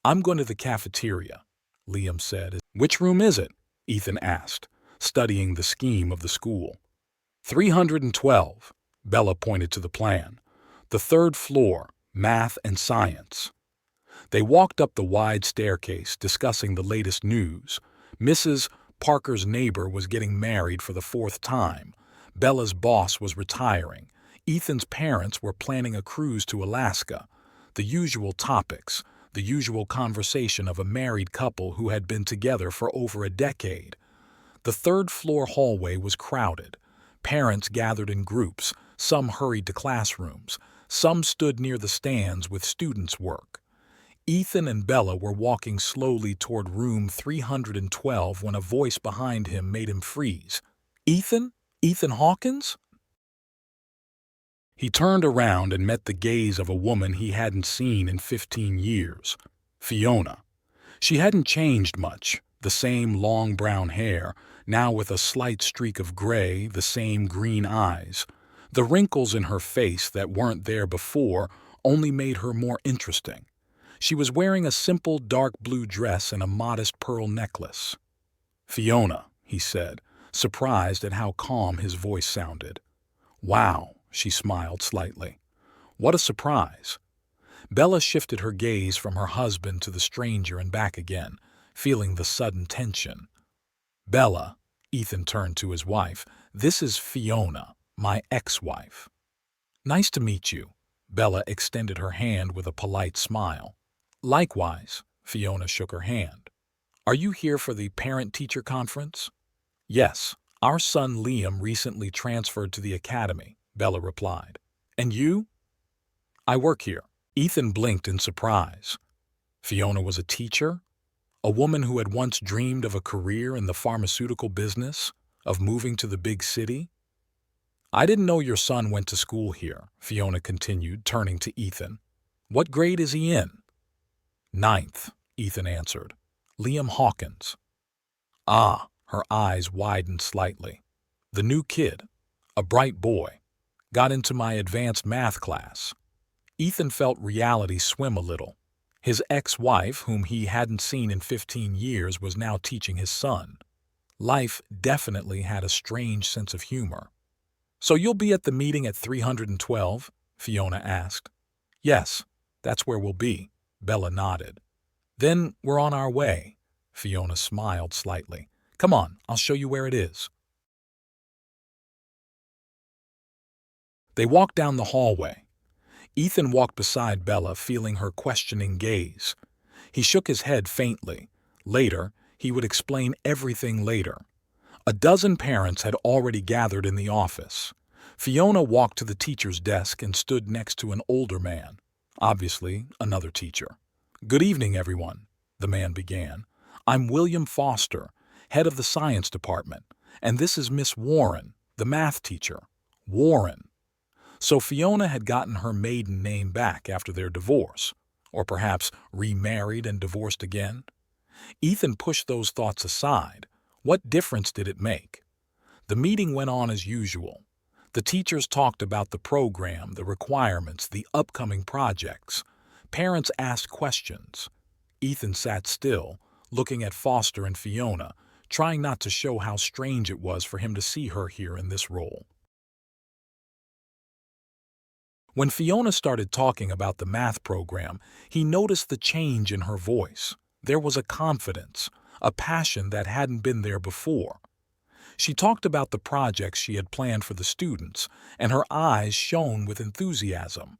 "I'm going to the cafeteria," Liam said. "Which room is it?" Ethan asked, studying the scheme of the school. 312, Bella pointed to the plan. "The third floor, math and science." They walked up the wide staircase, discussing the latest news. Mrs. Parker's neighbor was getting married for the 4th time. Bella's boss was retiring. Ethan's parents were planning a cruise to Alaska. The usual topics, the usual conversation of a married couple who had been together for over a decade. The third-floor hallway was crowded. Parents gathered in groups, some hurried to classrooms, some stood near the stands with students' work. Ethan and Bella were walking slowly toward room 312 when a voice behind him made him freeze. "Ethan? Ethan Hawkins?" He turned around and met the gaze of a woman he hadn't seen in 15 years, Fiona. She hadn't changed much, the same long brown hair, now with a slight streak of gray, the same green eyes. The wrinkles in her face that weren't there before only made her more interesting. She was wearing a simple dark blue dress and a modest pearl necklace. "Fiona," he said, surprised at how calm his voice sounded. "Wow," she smiled slightly. "What a surprise." Bella shifted her gaze from her husband to the stranger and back again, feeling the sudden tension. "Bella," Ethan turned to his wife, "this is Fiona, my ex-wife." "Nice to meet you." Bella extended her hand with a polite smile. "Likewise," Fiona shook her hand. "Are you here for the parent-teacher conference?" "Yes, our son Liam recently transferred to the academy," Bella replied. "And you?" "I work here." Ethan blinked in surprise. Fiona was a teacher? A woman who had once dreamed of a career in the pharmaceutical business, of moving to the big city? "I didn't know your son went to school here," Fiona continued, turning to Ethan. "What grade is he in?" "Ninth," Ethan answered. "Liam Hawkins." "Ah," her eyes widened slightly. "The new kid. A bright boy. Got into my advanced math class." Ethan felt reality swim a little. His ex-wife, whom he hadn't seen in 15 years, was now teaching his son. Life definitely had a strange sense of humor. "So you'll be at the meeting at 312? Fiona asked. "Yes, that's where we'll be," Bella nodded. "Then we're on our way." Fiona smiled slightly. "Come on, I'll show you where it is." They walked down the hallway. Ethan walked beside Bella, feeling her questioning gaze. He shook his head faintly. Later, he would explain everything later. A dozen parents had already gathered in the office. Fiona walked to the teacher's desk and stood next to an older man, obviously another teacher. "Good evening, everyone," the man began. "I'm William Foster, head of the science department, and this is Miss Warren, the math teacher." Warren. So Fiona had gotten her maiden name back after their divorce, or perhaps remarried and divorced again. Ethan pushed those thoughts aside. What difference did it make? The meeting went on as usual. The teachers talked about the program, the requirements, the upcoming projects. Parents asked questions. Ethan sat still, looking at Foster and Fiona, trying not to show how strange it was for him to see her here in this role. When Fiona started talking about the math program, he noticed the change in her voice. There was a confidence, a passion that hadn't been there before. She talked about the projects she had planned for the students, and her eyes shone with enthusiasm.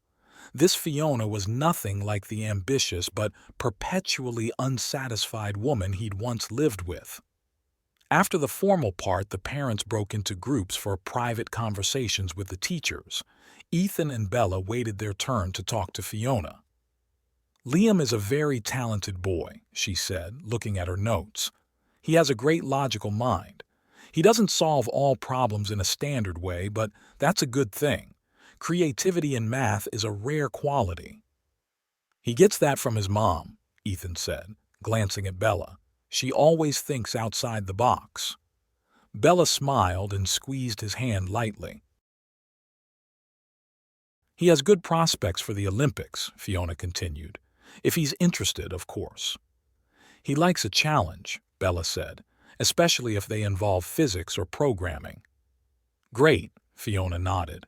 This Fiona was nothing like the ambitious but perpetually unsatisfied woman he'd once lived with. After the formal part, the parents broke into groups for private conversations with the teachers. Ethan and Bella waited their turn to talk to Fiona. "Liam is a very talented boy," she said, looking at her notes. "He has a great logical mind. He doesn't solve all problems in a standard way, but that's a good thing. Creativity in math is a rare quality." "He gets that from his mom," Ethan said, glancing at Bella. "She always thinks outside the box." Bella smiled and squeezed his hand lightly. "He has good prospects for the Olympics," Fiona continued. "If he's interested, of course." "He likes a challenge," Bella said, "especially if they involve physics or programming." "Great," Fiona nodded.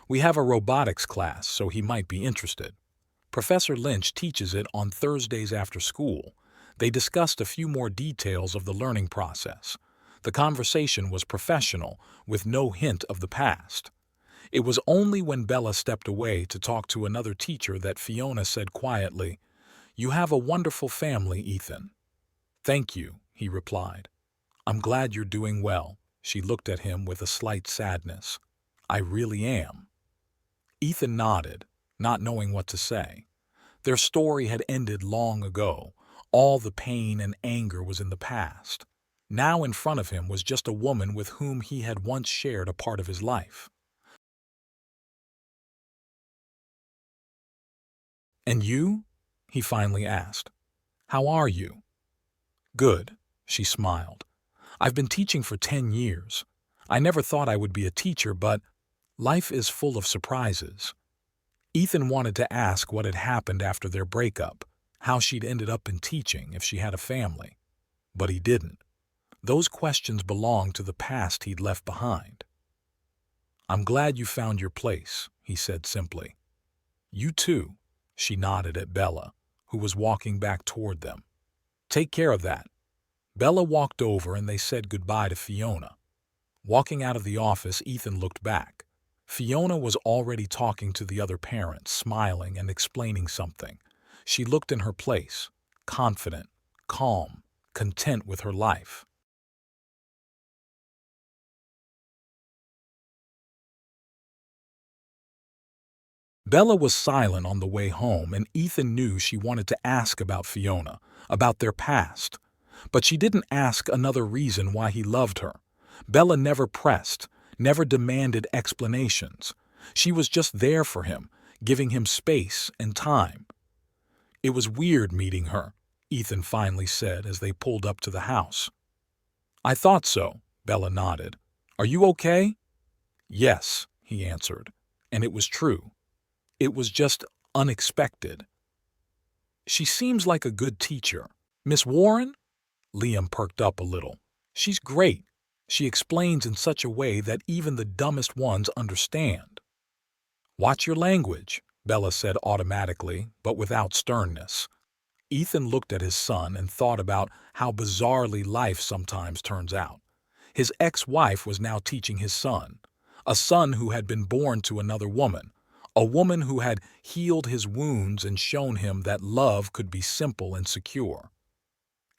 "We have a robotics class, so he might be interested. Professor Lynch teaches it on Thursdays after school." They discussed a few more details of the learning process. The conversation was professional, with no hint of the past. It was only when Bella stepped away to talk to another teacher that Fiona said quietly, "You have a wonderful family, Ethan." "Thank you," he replied. "I'm glad you're doing well." She looked at him with a slight sadness. "I really am." Ethan nodded, not knowing what to say. Their story had ended long ago. All the pain and anger was in the past. Now in front of him was just a woman with whom he had once shared a part of his life. "And you?" he finally asked. "How are you?" "Good," she smiled. "I've been teaching for 10 years. I never thought I would be a teacher, but life is full of surprises." Ethan wanted to ask what had happened after their breakup, how she'd ended up in teaching if she had a family. But he didn't. Those questions belonged to the past he'd left behind. "I'm glad you found your place," he said simply. "You too," she nodded at Bella, who was walking back toward them. "Take care of that." Bella walked over and they said goodbye to Fiona. Walking out of the office, Ethan looked back. Fiona was already talking to the other parents, smiling and explaining something. She looked in her place, confident, calm, content with her life. Bella was silent on the way home, and Ethan knew she wanted to ask about Fiona, about their past. But she didn't ask another reason why he loved her. Bella never pressed, never demanded explanations. She was just there for him, giving him space and time. "It was weird meeting her," Ethan finally said as they pulled up to the house. "I thought so," Bella nodded. "Are you okay?" "Yes," he answered, and it was true. It was just unexpected. "She seems like a good teacher." "Miss Warren?" Liam perked up a little. "She's great. She explains in such a way that even the dumbest ones understand." "Watch your language," Bella said automatically, but without sternness. Ethan looked at his son and thought about how bizarrely life sometimes turns out. His ex-wife was now teaching his son, a son who had been born to another woman, a woman who had healed his wounds and shown him that love could be simple and secure.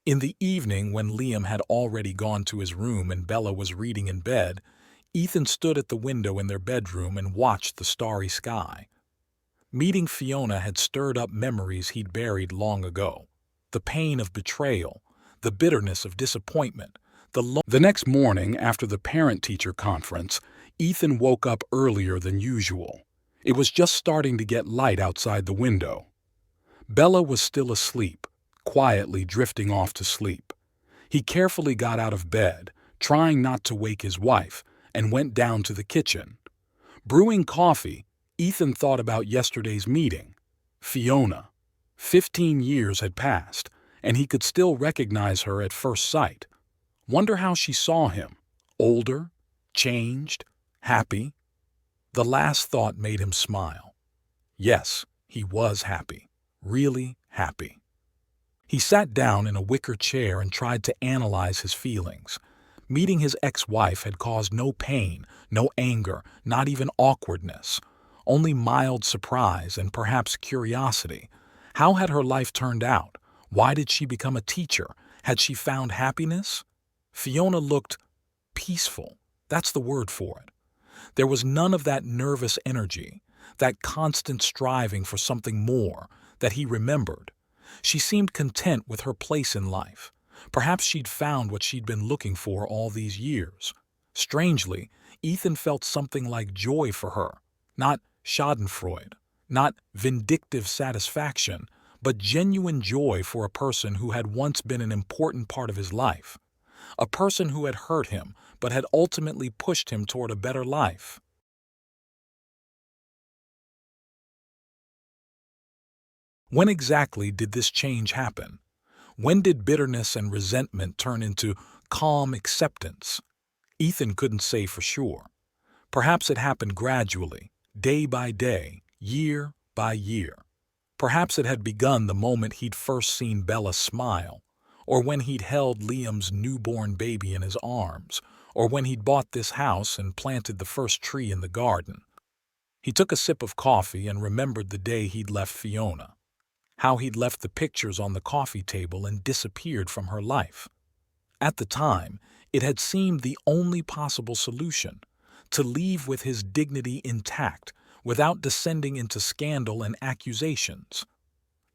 In the evening, when Liam had already gone to his room and Bella was reading in bed, Ethan stood at the window in their bedroom and watched the starry sky. Meeting Fiona had stirred up memories he'd buried long ago. The pain of betrayal, the bitterness of disappointment, The next morning, after the parent-teacher conference, Ethan woke up earlier than usual. It was just starting to get light outside the window. Bella was still asleep, quietly drifting off to sleep. He carefully got out of bed, trying not to wake his wife, and went down to the kitchen. Brewing coffee, Ethan thought about yesterday's meeting. Fiona. 15 years had passed, and he could still recognize her at first sight. Wonder how she saw him. Older, changed, happy. The last thought made him smile. Yes, he was happy. Really happy. He sat down in a wicker chair and tried to analyze his feelings. Meeting his ex-wife had caused no pain, no anger, not even awkwardness. Only mild surprise and perhaps curiosity. How had her life turned out? Why did she become a teacher? Had she found happiness? Fiona looked peaceful. That's the word for it. There was none of that nervous energy, that constant striving for something more that he remembered. She seemed content with her place in life. Perhaps she'd found what she'd been looking for all these years. Strangely, Ethan felt something like joy for her. Not schadenfreude, not vindictive satisfaction, but genuine joy for a person who had once been an important part of his life. A person who had hurt him, but had ultimately pushed him toward a better life. When exactly did this change happen? When did bitterness and resentment turn into calm acceptance? Ethan couldn't say for sure. Perhaps it happened gradually, day by day, year by year. Perhaps it had begun the moment he'd first seen Bella smile, or when he'd held Liam's newborn baby in his arms, or when he'd bought this house and planted the first tree in the garden. He took a sip of coffee and remembered the day he'd left Fiona. How he'd left the pictures on the coffee table and disappeared from her life. At the time, it had seemed the only possible solution, to leave with his dignity intact, without descending into scandal and accusations.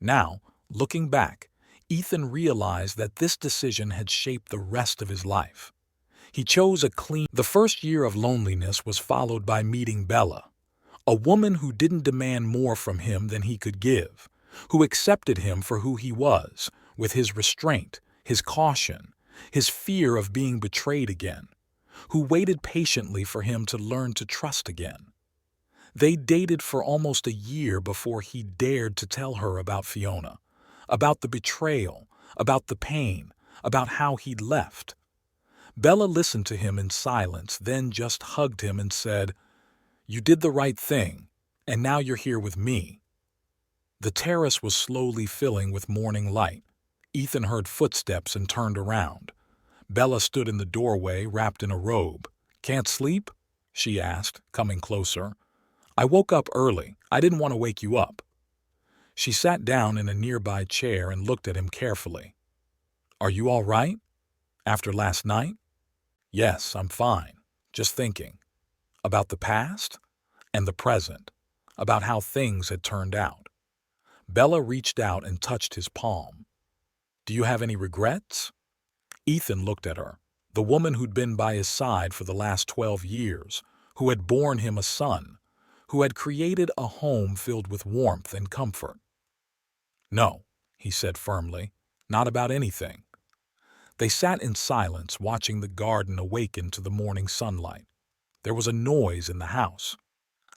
Now, looking back, Ethan realized that this decision had shaped the rest of his life. He chose a clean. The first year of loneliness was followed by meeting Bella, a woman who didn't demand more from him than he could give, who accepted him for who he was, with his restraint, his caution, his fear of being betrayed again, who waited patiently for him to learn to trust again. They dated for almost a year before he dared to tell her about Fiona, about the betrayal, about the pain, about how he'd left. Bella listened to him in silence, then just hugged him and said, "You did the right thing, and now you're here with me." The terrace was slowly filling with morning light. Ethan heard footsteps and turned around. Bella stood in the doorway, wrapped in a robe. "Can't sleep?" she asked, coming closer. "I woke up early. I didn't want to wake you up." She sat down in a nearby chair and looked at him carefully. "Are you all right? After last night?" "Yes, I'm fine. Just thinking. About the past and the present. About how things had turned out." Bella reached out and touched his palm. "Do you have any regrets?" Ethan looked at her, the woman who'd been by his side for the last 12 years, who had borne him a son, who had created a home filled with warmth and comfort. "No," he said firmly, "not about anything." They sat in silence, watching the garden awaken to the morning sunlight. There was a noise in the house.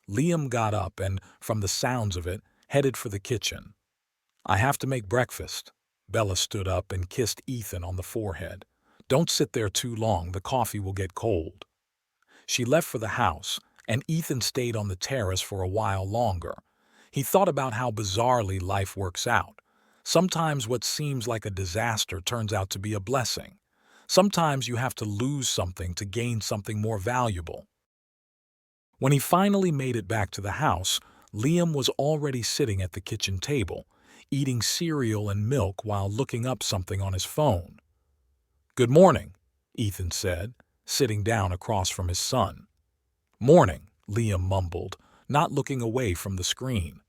Liam got up and, from the sounds of it, headed for the kitchen. "I have to make breakfast." Bella stood up and kissed Ethan on the forehead. "Don't sit there too long, the coffee will get cold." She left for the house, and Ethan stayed on the terrace for a while longer. He thought about how bizarrely life works out. Sometimes what seems like a disaster turns out to be a blessing. Sometimes you have to lose something to gain something more valuable. When he finally made it back to the house, Liam was already sitting at the kitchen table, eating cereal and milk while looking up something on his phone. "Good morning," Ethan said, sitting down across from his son. "Morning," Liam mumbled, not looking away from the screen.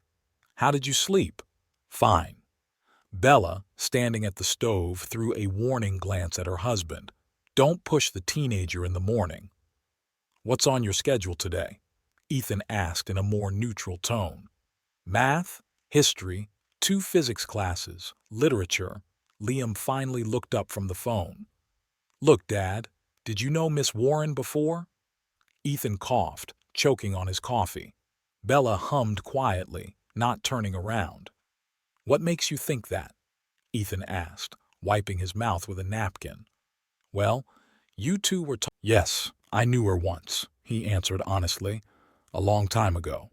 "How did you sleep?" "Fine." Bella, standing at the stove, threw a warning glance at her husband. "Don't push the teenager in the morning." "What's on your schedule today?" Ethan asked in a more neutral tone. "Math, history, 2 physics classes, literature." Liam finally looked up from the phone. "Look, Dad, did you know Miss Warren before?" Ethan coughed, choking on his coffee. Bella hummed quietly, not turning around. "What makes you think that?" Ethan asked, wiping his mouth with a napkin. "Well, you two were Yes, I knew her once," he answered honestly. "A long time ago."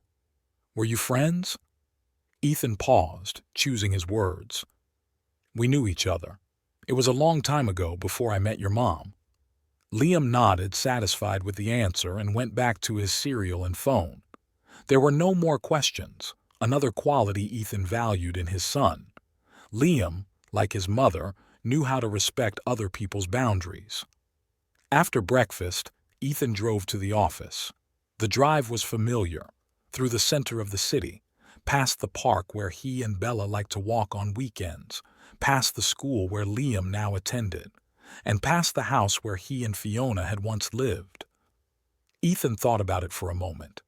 "Were you friends?" Ethan paused, choosing his words. "We knew each other. It was a long time ago, before I met your mom." Liam nodded, satisfied with the answer, and went back to his cereal and phone. There were no more questions, another quality Ethan valued in his son. Liam, like his mother, knew how to respect other people's boundaries. After breakfast, Ethan drove to the office. The drive was familiar, through the center of the city, past the park where he and Bella liked to walk on weekends, past the school where Liam now attended, and past the house where he and Fiona had once lived. Ethan thought about it for a moment.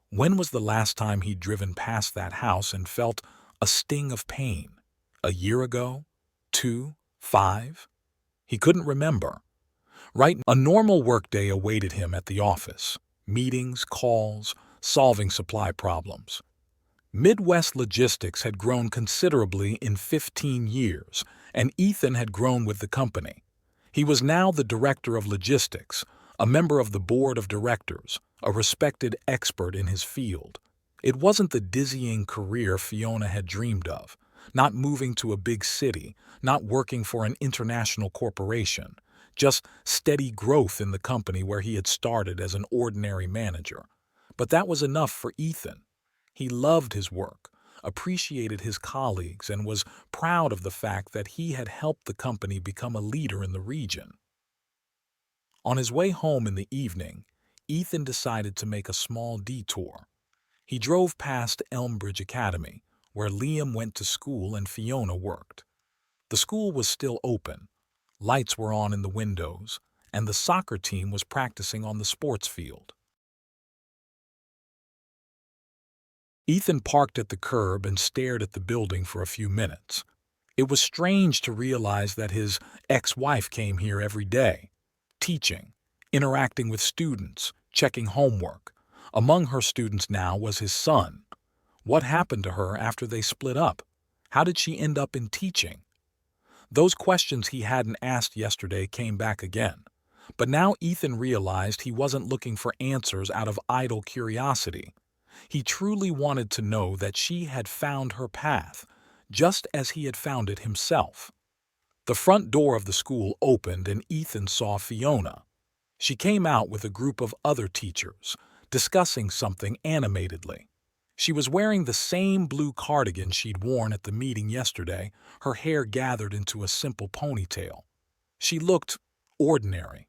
When was the last time he'd driven past that house and felt a sting of pain? A year ago? 2? 5? He couldn't remember. A normal workday awaited him at the office. Meetings, calls, solving supply problems. Midwest Logistics had grown considerably in 15 years, and Ethan had grown with the company. He was now the director of logistics, a member of the board of directors, a respected expert in his field. It wasn't the dizzying career Fiona had dreamed of, not moving to a big city, not working for an international corporation, just steady growth in the company where he had started as an ordinary manager. But that was enough for Ethan. He loved his work, appreciated his colleagues, and was proud of the fact that he had helped the company become a leader in the region. On his way home in the evening, Ethan decided to make a small detour. He drove past Elmbridge Academy, where Liam went to school and Fiona worked. The school was still open, lights were on in the windows, and the soccer team was practicing on the sports field. Ethan parked at the curb and stared at the building for a few minutes. It was strange to realize that his ex-wife came here every day, teaching, interacting with students, checking homework. Among her students now was his son. What happened to her after they split up? How did she end up in teaching? Those questions he hadn't asked yesterday came back again. But now Ethan realized he wasn't looking for answers out of idle curiosity. He truly wanted to know that she had found her path, just as he had found it himself. The front door of the school opened and Ethan saw Fiona. She came out with a group of other teachers, discussing something animatedly. She was wearing the same blue cardigan she'd worn at the meeting yesterday, her hair gathered into a simple ponytail. She looked ordinary,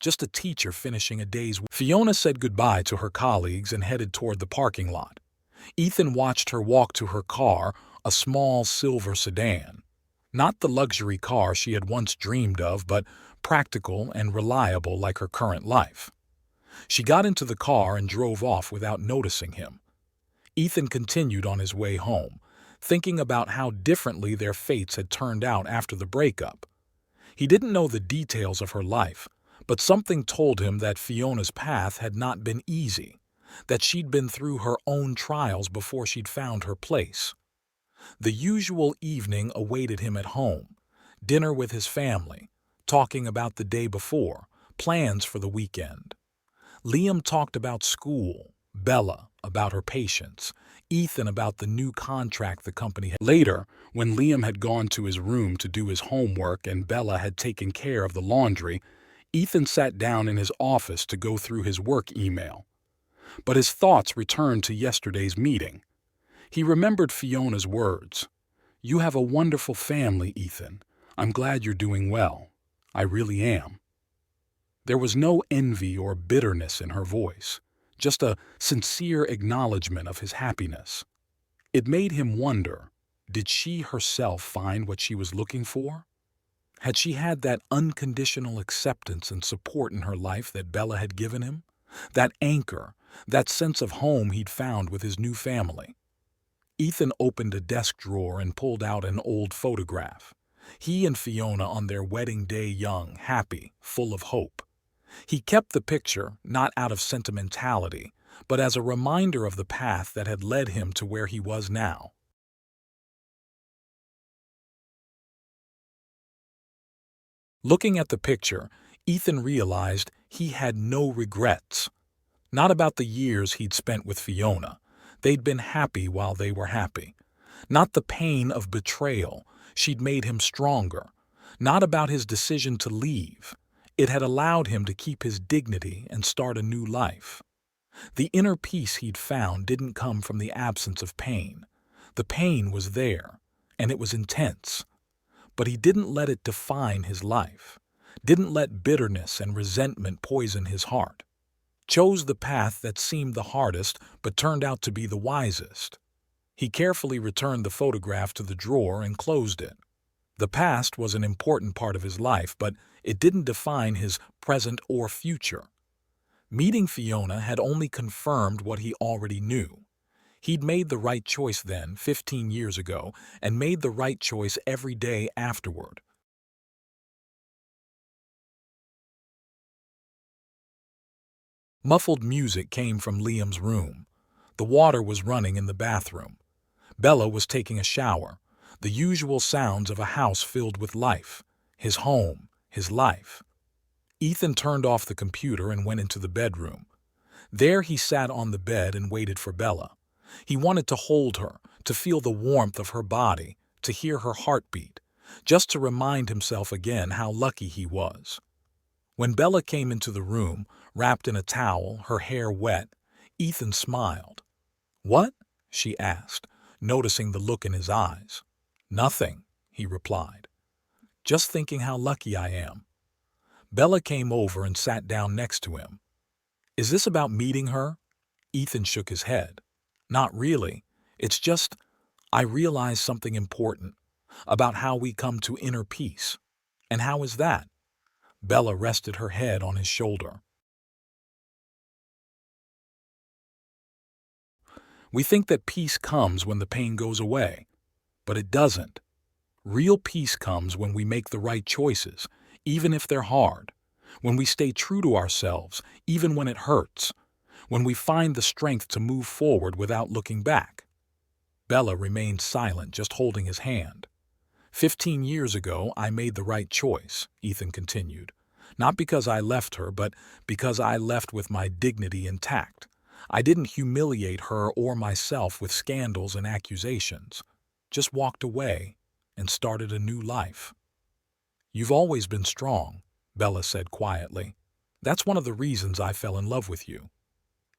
just a teacher finishing a day's work. Fiona said goodbye to her colleagues and headed toward the parking lot. Ethan watched her walk to her car, a small silver sedan. Not the luxury car she had once dreamed of, but practical and reliable like her current life. She got into the car and drove off without noticing him. Ethan continued on his way home, thinking about how differently their fates had turned out after the breakup. He didn't know the details of her life, but something told him that Fiona's path had not been easy, that she'd been through her own trials before she'd found her place. The usual evening awaited him at home, dinner with his family, talking about the day before, plans for the weekend. Liam talked about school, Bella about her patients, Ethan about the new contract the company had. Later, when Liam had gone to his room to do his homework and Bella had taken care of the laundry, Ethan sat down in his office to go through his work email. But his thoughts returned to yesterday's meeting. He remembered Fiona's words. "You have a wonderful family, Ethan. I'm glad you're doing well. I really am." There was no envy or bitterness in her voice, just a sincere acknowledgement of his happiness. It made him wonder, did she herself find what she was looking for? Had she had that unconditional acceptance and support in her life that Bella had given him? That anchor, that sense of home he'd found with his new family? Ethan opened a desk drawer and pulled out an old photograph. He and Fiona on their wedding day, young, happy, full of hope. He kept the picture not out of sentimentality, but as a reminder of the path that had led him to where he was now. Looking at the picture, Ethan realized he had no regrets. Not about the years he'd spent with Fiona. They'd been happy while they were happy. Not the pain of betrayal. She'd made him stronger. Not about his decision to leave. It had allowed him to keep his dignity and start a new life. The inner peace he'd found didn't come from the absence of pain. The pain was there, and it was intense. But he didn't let it define his life. Didn't let bitterness and resentment poison his heart. Chose the path that seemed the hardest but turned out to be the wisest. He carefully returned the photograph to the drawer and closed it. The past was an important part of his life, but it didn't define his present or future. Meeting Fiona had only confirmed what he already knew. He'd made the right choice then, 15 years ago, and made the right choice every day afterward. Muffled music came from Liam's room. The water was running in the bathroom. Bella was taking a shower. The usual sounds of a house filled with life. His home, his life. Ethan turned off the computer and went into the bedroom. There he sat on the bed and waited for Bella. He wanted to hold her, to feel the warmth of her body, to hear her heartbeat, just to remind himself again how lucky he was. When Bella came into the room, wrapped in a towel, her hair wet, Ethan smiled. "What?" she asked, noticing the look in his eyes. "Nothing," he replied. "Just thinking how lucky I am." Bella came over and sat down next to him. "Is this about meeting her?" Ethan shook his head. "Not really. It's just, I realized something important, about how we come to inner peace." "And how is that?" Bella rested her head on his shoulder. "We think that peace comes when the pain goes away, but it doesn't. Real peace comes when we make the right choices, even if they're hard. When we stay true to ourselves, even when it hurts. When we find the strength to move forward without looking back." Bella remained silent, just holding his hand. 15 years ago, I made the right choice," Ethan continued. "Not because I left her, but because I left with my dignity intact. I didn't humiliate her or myself with scandals and accusations. Just walked away and started a new life." "You've always been strong," Bella said quietly. "That's one of the reasons I fell in love with you."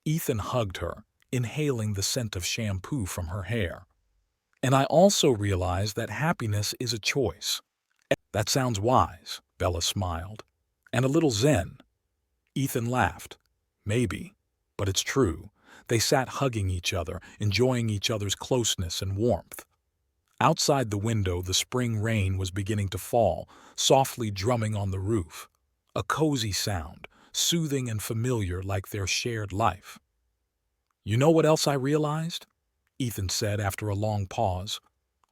Ethan hugged her, inhaling the scent of shampoo from her hair. "And I also realized that happiness is a choice." "That sounds wise," Bella smiled. "And a little zen." Ethan laughed. "Maybe, but it's true." They sat hugging each other, enjoying each other's closeness and warmth. Outside the window, the spring rain was beginning to fall, softly drumming on the roof. A cozy sound, soothing and familiar like their shared life. "You know what else I realized?" Ethan said after a long pause.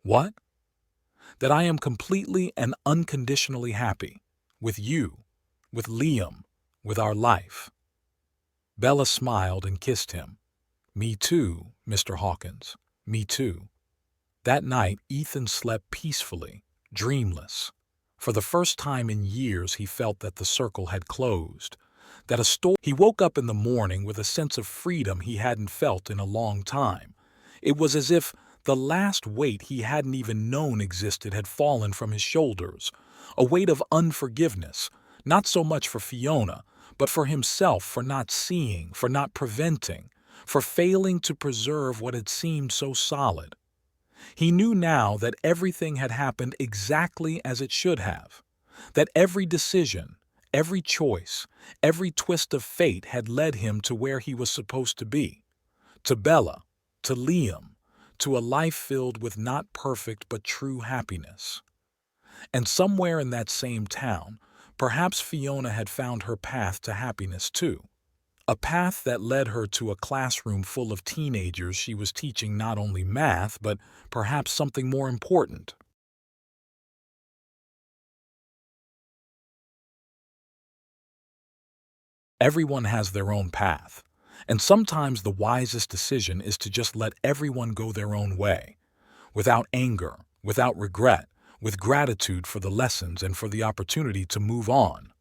"What?" "That I am completely and unconditionally happy. With you. With Liam. With our life." Bella smiled and kissed him. "Me too, Mr. Hawkins. Me too." That night, Ethan slept peacefully, dreamless. For the first time in years, he felt that the circle had closed. He woke up in the morning with a sense of freedom he hadn't felt in a long time. It was as if the last weight he hadn't even known existed had fallen from his shoulders. A weight of unforgiveness, not so much for Fiona, but for himself, for not seeing, for not preventing, for failing to preserve what had seemed so solid. He knew now that everything had happened exactly as it should have, that every decision, every choice, every twist of fate had led him to where he was supposed to be, to Bella, to Liam, to a life filled with not perfect but true happiness. And somewhere in that same town, perhaps Fiona had found her path to happiness too. A path that led her to a classroom full of teenagers she was teaching not only math, but perhaps something more important. Everyone has their own path, and sometimes the wisest decision is to just let everyone go their own way, without anger, without regret, with gratitude for the lessons and for the opportunity to move on.